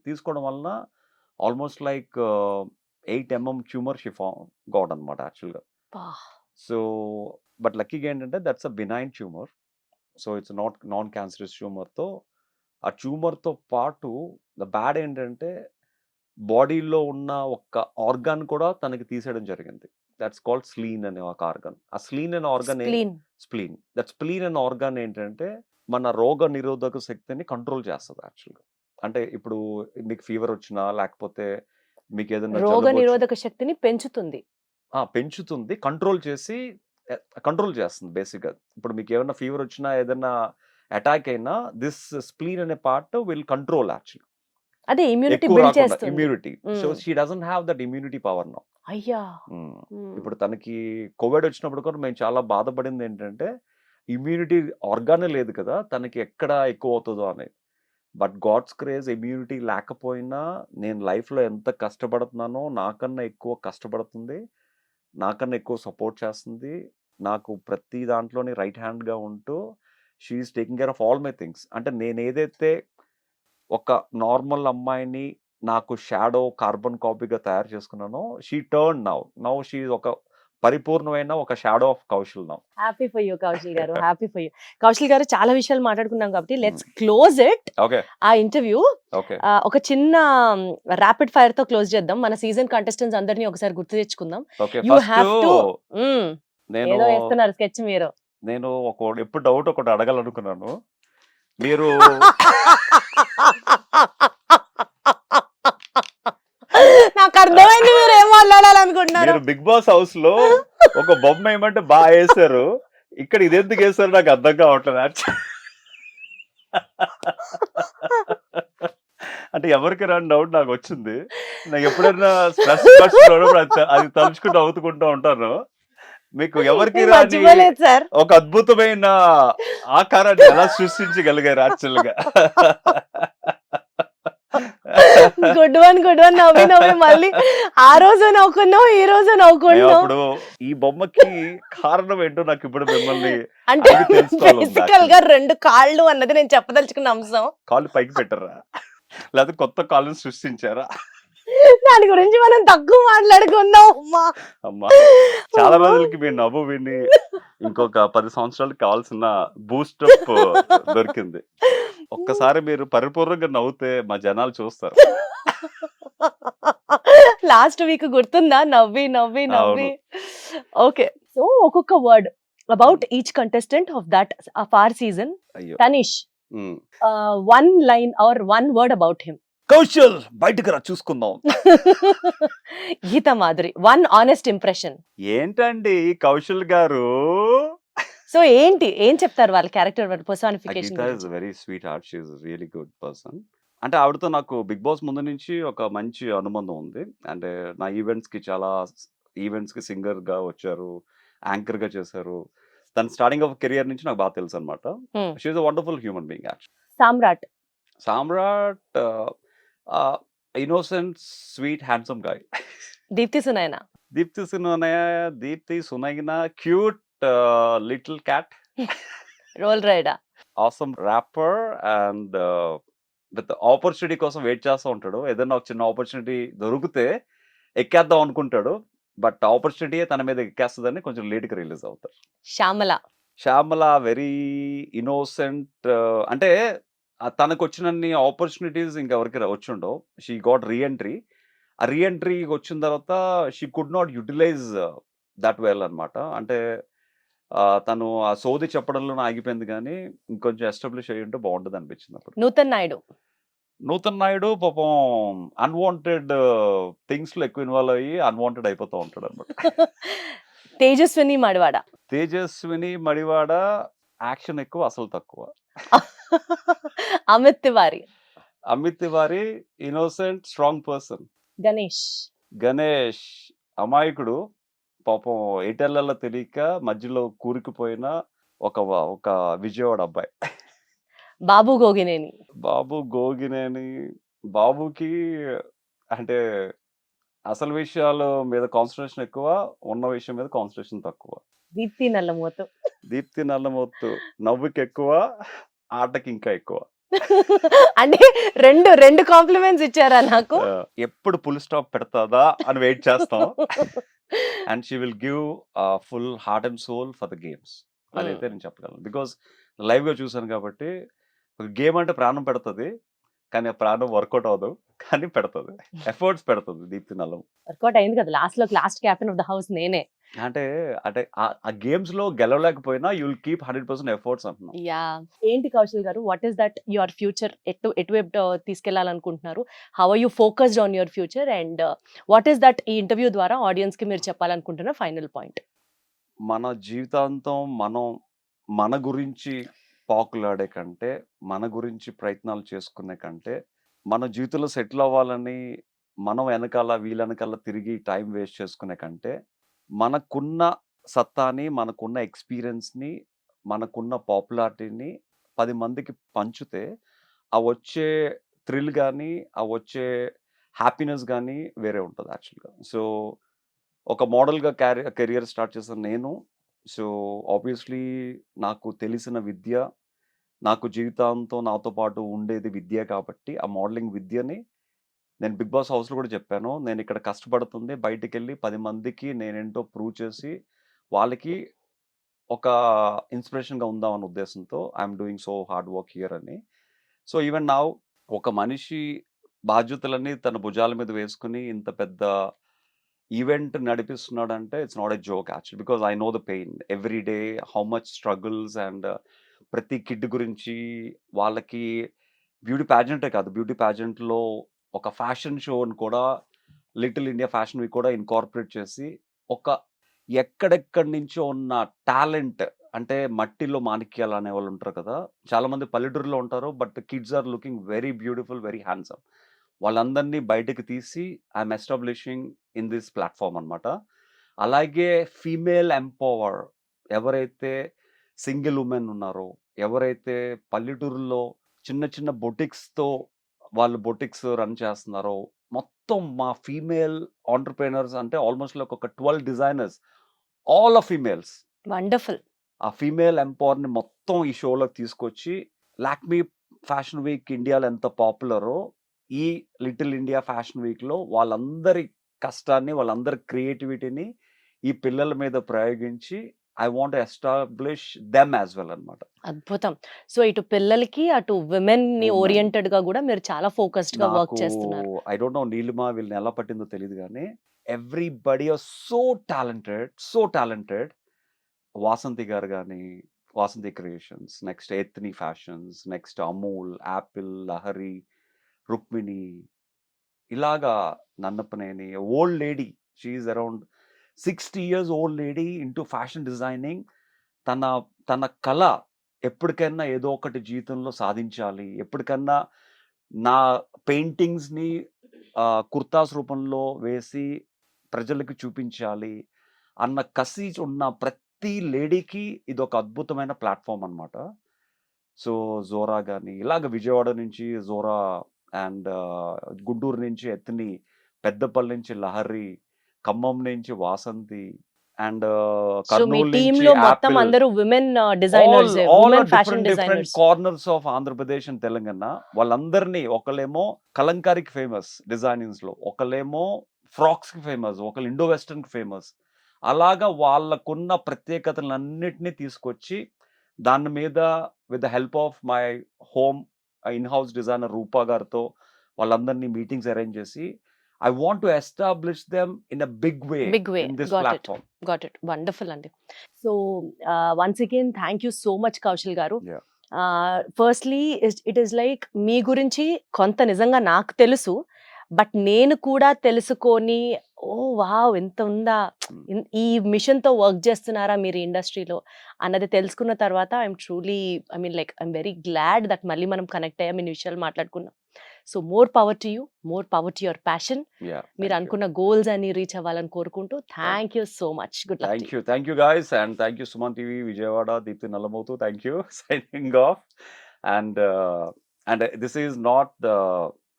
తీసుకోవడం వలన almost like 8 mm tumour she got అనమాట యాక్చువల్గా. సో బట్ లక్కీగా ఏంటంటే that's a benign tumour. So it's non cancerous ట్యూమర్తో. ఆ ట్యూమర్తో పాటు ద బ్యాడ్ ఏంటంటే బాడీలో ఉన్న ఒక ఆర్గాన్ కూడా తనకి తీసేయడం జరిగింది. దట్స్ కాల్డ్ స్లీన్ అనే ఒక ఆర్గాన్. ఆ స్లీన్ అనే ఆర్గాన్ స్ప్లీన్. దట్ స్ప్లీన్ అనే ఆర్గాన్ ఏంటంటే మన రోగ నిరోధక శక్తిని కంట్రోల్ చేస్తుంది యాక్చువల్గా. అంటే ఇప్పుడు మీకు ఫీవర్ వచ్చినా లేకపోతే మీకు ఏదైనా రోగ నిరోధక శక్తిని పెంచుతుంది. పెంచుతుంది, కంట్రోల్ చేస్తుంది బేసిక్గా. ఇప్పుడు మీకు ఏమైనా ఫీవర్ వచ్చినా ఏదైనా అటాక్ అయినా దిస్ స్ప్లీన్ అనే పార్ట్ విల్ కంట్రోల్ యాక్చువల్లీ. అదే ఇమ్యూనిటీ బిల్డ్ చేస్తుంది. Immunity. So she doesn't have that immunity power now. అయ్యా. ఇప్పుడు తనకి కోవిడ్ వచ్చినప్పుడు కూడా మేము చాలా బాధపడింది ఏంటంటే ఇమ్యూనిటీ ఆర్గానే లేదు కదా, తనకి ఎక్కడ ఎక్కువ అవుతుందో అనేది. బట్ గాడ్స్ క్రేజ్ ఇమ్యూనిటీ లేకపోయినా నేను లైఫ్లో ఎంత కష్టపడుతున్నానో నాకన్నా ఎక్కువ కష్టపడుతుంది, నాకన్నా ఎక్కువ సపోర్ట్ చేస్తుంది, నాకు ప్రతి దాంట్లోని రైట్ హ్యాండ్గా ఉంటూ she's taking care of all my things. అంటే నేను ఏదైతే ఒక నార్మల్ అమ్మాయిని నాకు షాడో కార్బన్ కాపీగా తయారు చేసుకున్నానో షీ టర్న్ నౌ షీ ఒక పరిపూర్ణమైన ఒక shadow of Kaushal now. Happy for you Kaushal గారు, హ్యాపీ ఫర్ యూ. కౌశల్ గారు, చాలా విషయాలు మాట్లాడుకున్నాం కాబట్టి లెట్స్ క్లోజ్ ఇట్. ఓకే, ఆ ఇంటర్వ్యూ ఓకే, ఒక చిన్న ర్యాపిడ్ ఫైర్ తో క్లోజ్ చేద్దాం. మన సీజన్ కంటెస్టెంట్స్ అందరినీ ఒకసారి గుర్తు తెచ్చుకుందాం. ఓకే. You have to. నేను ఏదో వేస్తున్నారు స్కెచ్ మీరు. నేను ఎప్పుడు డౌట్ ఒకటి అడగాలనుకున్నాను. మీరు నాకు అర్థమైంది మీరు ఏం మాట్లాడాలనుకుంటున్నారు. మీరు బిగ్ బాస్ హౌస్ లో ఒక బొమ్మ ఏమంటే బాగా వేసారు, ఇక్కడ ఇది ఎందుకు వేసారు నాకు అర్థం కావట్లేదు. అంటే ఎవరికి రాని డౌట్ నాకు వచ్చింది. నాకు ఎప్పుడైనా స్ట్రెస్ అది తలుచుకుంటూ అవుతుకుంటూ ఉంటాను. మీకు ఎవరికి రాని ఒక అద్భుతమైన ఆకారాన్ని ఎలా సృష్టించగలిగారు యాక్చువల్గా. గుడ్ వన్ నవ్వి మళ్ళీ ఆ రోజు నవ్వుకున్నావు, ఈ రోజు నవ్వుకున్నావు. ఇప్పుడు ఈ బొమ్మకి కారణం ఏంటో నాకు ఇప్పుడు మిమ్మల్ని అంటే బేసికల్ గా 2 కాళ్ళు అన్నది నేను చెప్పదలుచుకున్న అంశం. కాళ్ళు పైకి పెట్టరా లేదా కొత్త కాళ్ళను సృష్టించారా? దాని గురించి మనం తక్కువ మాట్లాడుకుందాం. అమ్మా, చాలా రోజులకి మీ నవ్వు విని ఇంకొక 10 సంవత్సరాలకు కావాల్సిన బూస్టప్ దొరికింది. ఒక్కసారి మీరు పరిపూర్ణంగా నవ్వుతే మా జనాలు చూస్తారు. లాస్ట్ వీక్ గుర్తుందా? నవ్వి. ఓకే, సో ఒక్కొక్క word about each contestant of that of our season. Tanish, 1 line or 1 word about him. Kaushal బయటకు రా చూసుకుందాం. Gita Madhuri, 1 honest impression. ఏంటండి కౌశల్ గారు? సో ఏం చెప్తారు వాళ్ళ character personification? Geetha is very sweet heart, she is really good person. అంటే ఆవిడతో నాకు బిగ్ బాస్ ముందు నుంచి ఒక మంచి అనుబంధం ఉంది. అంటే నా ఈవెంట్స్ కి సింగర్ గా వచ్చారు, యాంకర్ గా చేశారు. తన స్టార్టింగ్ ఆఫ్ కెరియర్ నుంచి నాకు బాగా తెలుసు అనమాట. She is a wonderful human being actually. Samrat innocent, sweet, handsome guy. Deepthi Sunaina cute little cat, Roll Rida, awesome rapper and with opportunity కోసం వెయిట్ చేస్తూ ఉంటాడు. ఏదైనా ఒక చిన్న ఆపర్చునిటీ దొరికితే ఎక్కేద్దాం అనుకుంటాడు, బట్ ఆపర్చునిటీ తన మీద ఎక్కేస్తుందని కొంచెం లేట్గా రిలీజ్ అవుతారు. Shyamala very innocent. అంటే తనకు వచ్చినన్ని ఆపర్చునిటీస్ ఇంకెవరికి వచ్చుండవు. She got reentry. ఆ రీఎంట్రీకి వచ్చిన తర్వాత she could not utilise that well అనమాట. అంటే తను ఆ సోది చెప్పడంలో ఆగిపోయింది, కానీ ఇంకొంచెం ఎస్టాబ్లిష్ అయ్యి ఉంటే బాగుంటుంది అనిపించింది అప్పుడు. నూతన్ నాయుడు పాపం అన్వాంటెడ్ థింగ్స్ లో ఎక్కువ ఇన్వాల్వ్ అయ్యి అన్వాంటెడ్ అయిపోతూ ఉంటాడు అనమాట. తేజస్విని మడివాడ యాక్షన్ ఎక్కువ, అసలు తక్కువ. Amit Tiwari innocent, strong person. Ganesh అమాయకుడు, పాపం ఎయిర్టెల్లలో తెలియక మధ్యలో కూరుకుపోయిన ఒక విజయవాడ అబ్బాయి. బాబు గోగినేని. బాబుకి అంటే అసలు విషయాల మీద కాన్సన్ట్రేషన్ ఎక్కువ, ఉన్న విషయం మీద కాన్సన్ట్రేషన్ తక్కువ. దీప్తి నల్లమోత్తు నవ్వుకి ఎక్కువ, ఆటకి ఇంకా ఎక్కువ. అంటే రెండు కాంప్లిమెంట్స్ ఇచ్చారా నాకు? ఎప్పుడు ఫుల్ స్టాప్ పెడతాదా అని వెయిట్ చేస్తాం. And she will give full heart and soul for the games. అదైతే నేను చెప్పగలను. బికాస్ లైవ్‌గా చూసాను కాబట్టి గేమ్ అంటే ప్రాణం పెడతది. కానీ ఆ ప్రాణం వర్కౌట్ అవ్వదు. కానీ పెడతది. ఎఫర్ట్స్ పెడతది దీప్తి నల్లము. వర్కౌట్ అయింది కదా! Last captain of the house నేనే. అంటే అంటే ఆ గేమ్స్‌లో గెలవలేకపోయినా యూ విల్ కీప్ 100% ఎఫర్ట్స్ అంటున్నా. యాహ్! ఏంటి Kaushal garu, what is that your future? ఎటువైపు తీసుకెళ్లాలనుకుంటున్నారు? How are you focused on your future? And what is that ఈ ఇంటర్వ్యూ ద్వారా ఆడియన్స్‌కి మీరు చెప్పాలనుకుంటున్న ఫైనల్ పాయింట్? మన జీవితాంతం మనం మన గురించి పాకులాడే కంటే, మన గురించి ప్రయత్నాలు చేసుకునే కంటే, మన జీవితంలో సెటిల్ అవ్వాలని మనం వెనకాల వీళ్ళెనకాల తిరిగి టైం వేస్ట్ చేసుకునే కంటే, మనకున్న సత్తాని, మనకున్న ఎక్స్‌పీరియన్స్‌ని, మనకున్న పాపులారిటీని 10 మందికి పంచితే, ఆ వచ్చే థ్రిల్ గాని, ఆ వచ్చే హ్యాపీనెస్ గాని వేరే ఉంటది యాక్చువల్‌గా. సో, ఒక మోడల్‌గా కెరియర్ స్టార్ట్ చేశాను నేను. సో, ఆబ్వియస్‌లీ నాకు తెలిసిన విద్య, నాకు జీవితాంతం నాతో పాటు ఉండేది విద్యే కాబట్టి, ఆ మోడలింగ్ విద్యని నేను 'బిగ్ బాస్' హౌస్‌లో కూడా చెప్పాను. నేనిక్కడ కష్టపడుతుంది బయటికెళ్ళి 10 మందికి నేనేంటో ప్రూవ్ చేసి, వాళ్ళకి ఒక ఇన్‌స్పిరేషన్‌గా ఉందామన్న ఉద్దేశంతో I'm doing so hard work here అని. సో, ఈవెన్ నౌ ఒక మనిషి బాధ్యతలన్నీ తన భుజాల మీద వేసుకొని ఇంత పెద్ద ఈవెంట్ నడిపిస్తున్నాడంటే it's not a joke actually. Because I know the pain every day how much struggles and ప్రతి కిడ్ గురించి వాళ్ళకి బ్యూటీ ప్యాజెంటే కాదు. బ్యూటీ ప్యాజెంట్‌లో ఒక ఫ్యాషన్ షోని కూడా 'లిటిల్ ఇండియా ఫ్యాషన్ వీక్' కూడా ఇన్కార్పొరేట్ చేసి ఒక ఎక్కడెక్కడి నుంచో ఉన్న టాలెంట్ అంటే మట్టిలో మాణిక్యాలు అనేవాళ్ళు ఉంటారు కదా! చాలామంది పల్లెటూరులో ఉంటారు. But kids are looking very beautiful, very handsome. వాళ్ళందరినీ బయటకి తీసి I'm establishing in this platform అన్నమాట. అలాగే ఫీమేల్ ఎంపవర్ ఎవరైతే సింగిల్ వుమెన్ ఉన్నారో, ఎవరైతే పల్లెటూరుల్లో చిన్న చిన్న బొటిక్స్‌తో వాళ్ళు బొటిక్స్ రన్ చేస్తున్నారో, మొత్తం మా ఫీమేల్ ఎంటర్‌ప్రెన్యూర్స్ అంటే ఆల్‌మోస్ట్ లైక్ ఒక 12 designers all are females. Wonderful. ఆ ఫీమేల్ ఎంపవర్‌ని మొత్తం ఈ షోలోకి తీసుకొచ్చి 'లాక్మీ ఫ్యాషన్ వీక్' ఇండియాలో ఎంత పాపులరో, ఈ 'లిటిల్ ఇండియా ఫ్యాషన్ వీక్‌లో' వాళ్ళందరి కష్టాన్ని, వాళ్ళందరి క్రియేటివిటీని ఈ పిల్లల మీద ప్రయోగించి I want to establish them as well అన్నమాట. అద్భుతం. సో, ఇటు పిల్లలకి, అటు విమెన్‌ని వుమెన్. ఓరియెంటెడ్‌గా గూడా మీరు చాలా ఫోకస్డ్‌గా వర్క్ నాకు చేస్తున్నారు. ఐ డోంట్ నో నీలిమ వీళ్ళని ఎలా పట్టిందో తెలీదు గానీ, everybody are so talented. Vasanthi garu గాని, వాసంతి క్రియేషన్స్, నెక్స్ట్ ఎత్ని fashions, next Amul, Apple, Lahari, Rukmini, ఇలాగా Nannapaneni old lady. She is around 60 years old lady into fashion designing. తన తన కళ ఎప్పటికైనా ఏదో ఒకటి జీవితంలో సాధించాలి. ఎప్పటికన్నా నా పెయింటింగ్స్‌ని కుర్తాస్ రూపంలో వేసి ప్రజలకి చూపించాలి అన్న కసి ఉన్న ప్రతి లేడీకి ఇదొక అద్భుతమైన ప్లాట్‌ఫార్మ్ అన్నమాట. సో, జోరా గాని, ఇలాగ విజయవాడ నుంచి జోరా అండ్ గుంటూరు నుంచి ఎత్ని, పెద్దపల్లి నుంచి లహరి, ఖమ్మం నుంచి వాసంతి అండ్ సో, మీ కర్నూలు నుంచి టీమ్‌లో మొత్తం యాపిల్. అందరూ విమెన్ ఆల్ డిజైనర్సే. All women are fashion different designers. Corners of Andhra Pradesh and Telangana. వాళ్ళందరినీ ఒకళ్ళేమో కలంకారీకి ఫేమస్ డిజైనింగ్స్‌లో, ఒకళ్ళేమో ఫ్రాక్స్‌కి ఫేమస్, ఒకళ్ళు ఇండో వెస్టర్న్‌కి ఫేమస్. అలాగా వాళ్ళకున్న ప్రత్యేకతలన్నిటిని తీసుకొచ్చి దాని మీద with the help of my home in house designer Rupa గారితో వాళ్ళందరినీ మీటింగ్స్ అరేంజ్ చేసి I want to establish them in a big way big way. In this got it. Platform. Got it. Wonderful అండి. So, once again thank you so much Kaushal garu. Yeah! Firstly it is like మీ గురించి కొంత నిజంగా నాకు తెలుసు. But నేను కూడా తెలుసుకొని, ఓహ్! వావ్! ఇంత ఉందా? హ్మ్. ఈ మిషన్‌తో వర్క్ చేస్తున్నారా మీరు ఇండస్ట్రీలో అన్నది తెలుసుకున్న తర్వాత I'm truly I mean like I'm very glad that మళ్ళీ మనం కనెక్ట్ అయ్యాం. ఇన్ని విషయాలు మాట్లాడుకున్నాం. So, more power to you. More power to your passion. Yeah! మీరు థాంక్ యూ. అనుకున్న గోల్స్ అన్ని రీచ్ అవ్వాలని కోరుకుంటూ thank you so much. Good luck to you. Thank you guys, and thank you Suman TV, Vijayawada, Deepthi Nallamotu. Thank you. Signing off. And this is not the.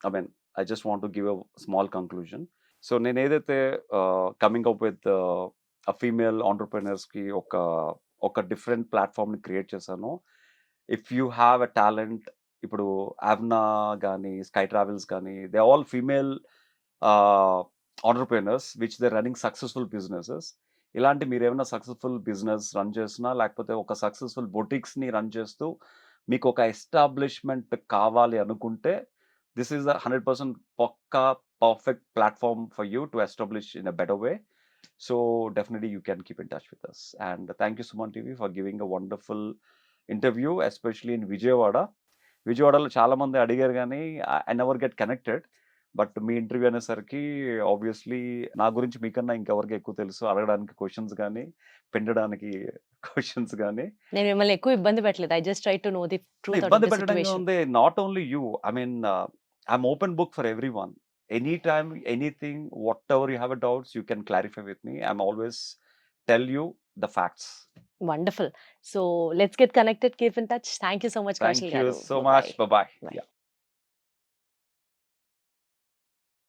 I mean, I just want to give a small conclusion. So, నేను ఏదైతే coming up with a female entrepreneurs కి ఒక different platform ని create చేశాను. If you have a talent, ఇప్పుడు ఆవ్నా కానీ, sky travels కానీ, they all female entrepreneurs which they're running successful businesses. ఇలాంటి మీరేమైనా సక్సెస్ఫుల్ బిజినెస్ రన్ చేస్తున్నా, లేకపోతే ఒక సక్సెస్ఫుల్ బొటిక్స్‌ని రన్ చేస్తూ మీకు ఒక ఎస్టాబ్లిష్‌మెంట్ కావాలి అనుకుంటే, దిస్ ఈస్ ద 100% పక్కా perfect platform for you to establish in a better way. So definitely you can keep in touch with us. And thank you Suman TV for giving a wonderful interview, especially in Vijayawada. విజయవాడలో చాలా మంది అడిగారు కానీ I never get connected. But me interview అనేసరికి obviously నా గురించి మీకన్నా ఇంకెవరికి ఎక్కువ తెలుసు. అడగడానికి క్వశ్చన్స్ కానీ, పెంచడానికి క్వశ్చన్స్ కానీ. నేను మిమ్మల్ని ఎక్కువ ఇబ్బంది పెట్టలేదు. I just try to know the truth out of ఇబ్బంది ది పెట్టడం సిట్యుయేషన్. ఉంది. Not only you, I mean I'm open book for every one. Any time, anything, what ever you have a doubts, you can clarify with me. I'm always tell you the facts. Wonderful. So let's get connected. Keep in touch. Thank you so much, Thank Kaushal you garu. so Bye-bye. much. Bye bye. Bye. Yeah.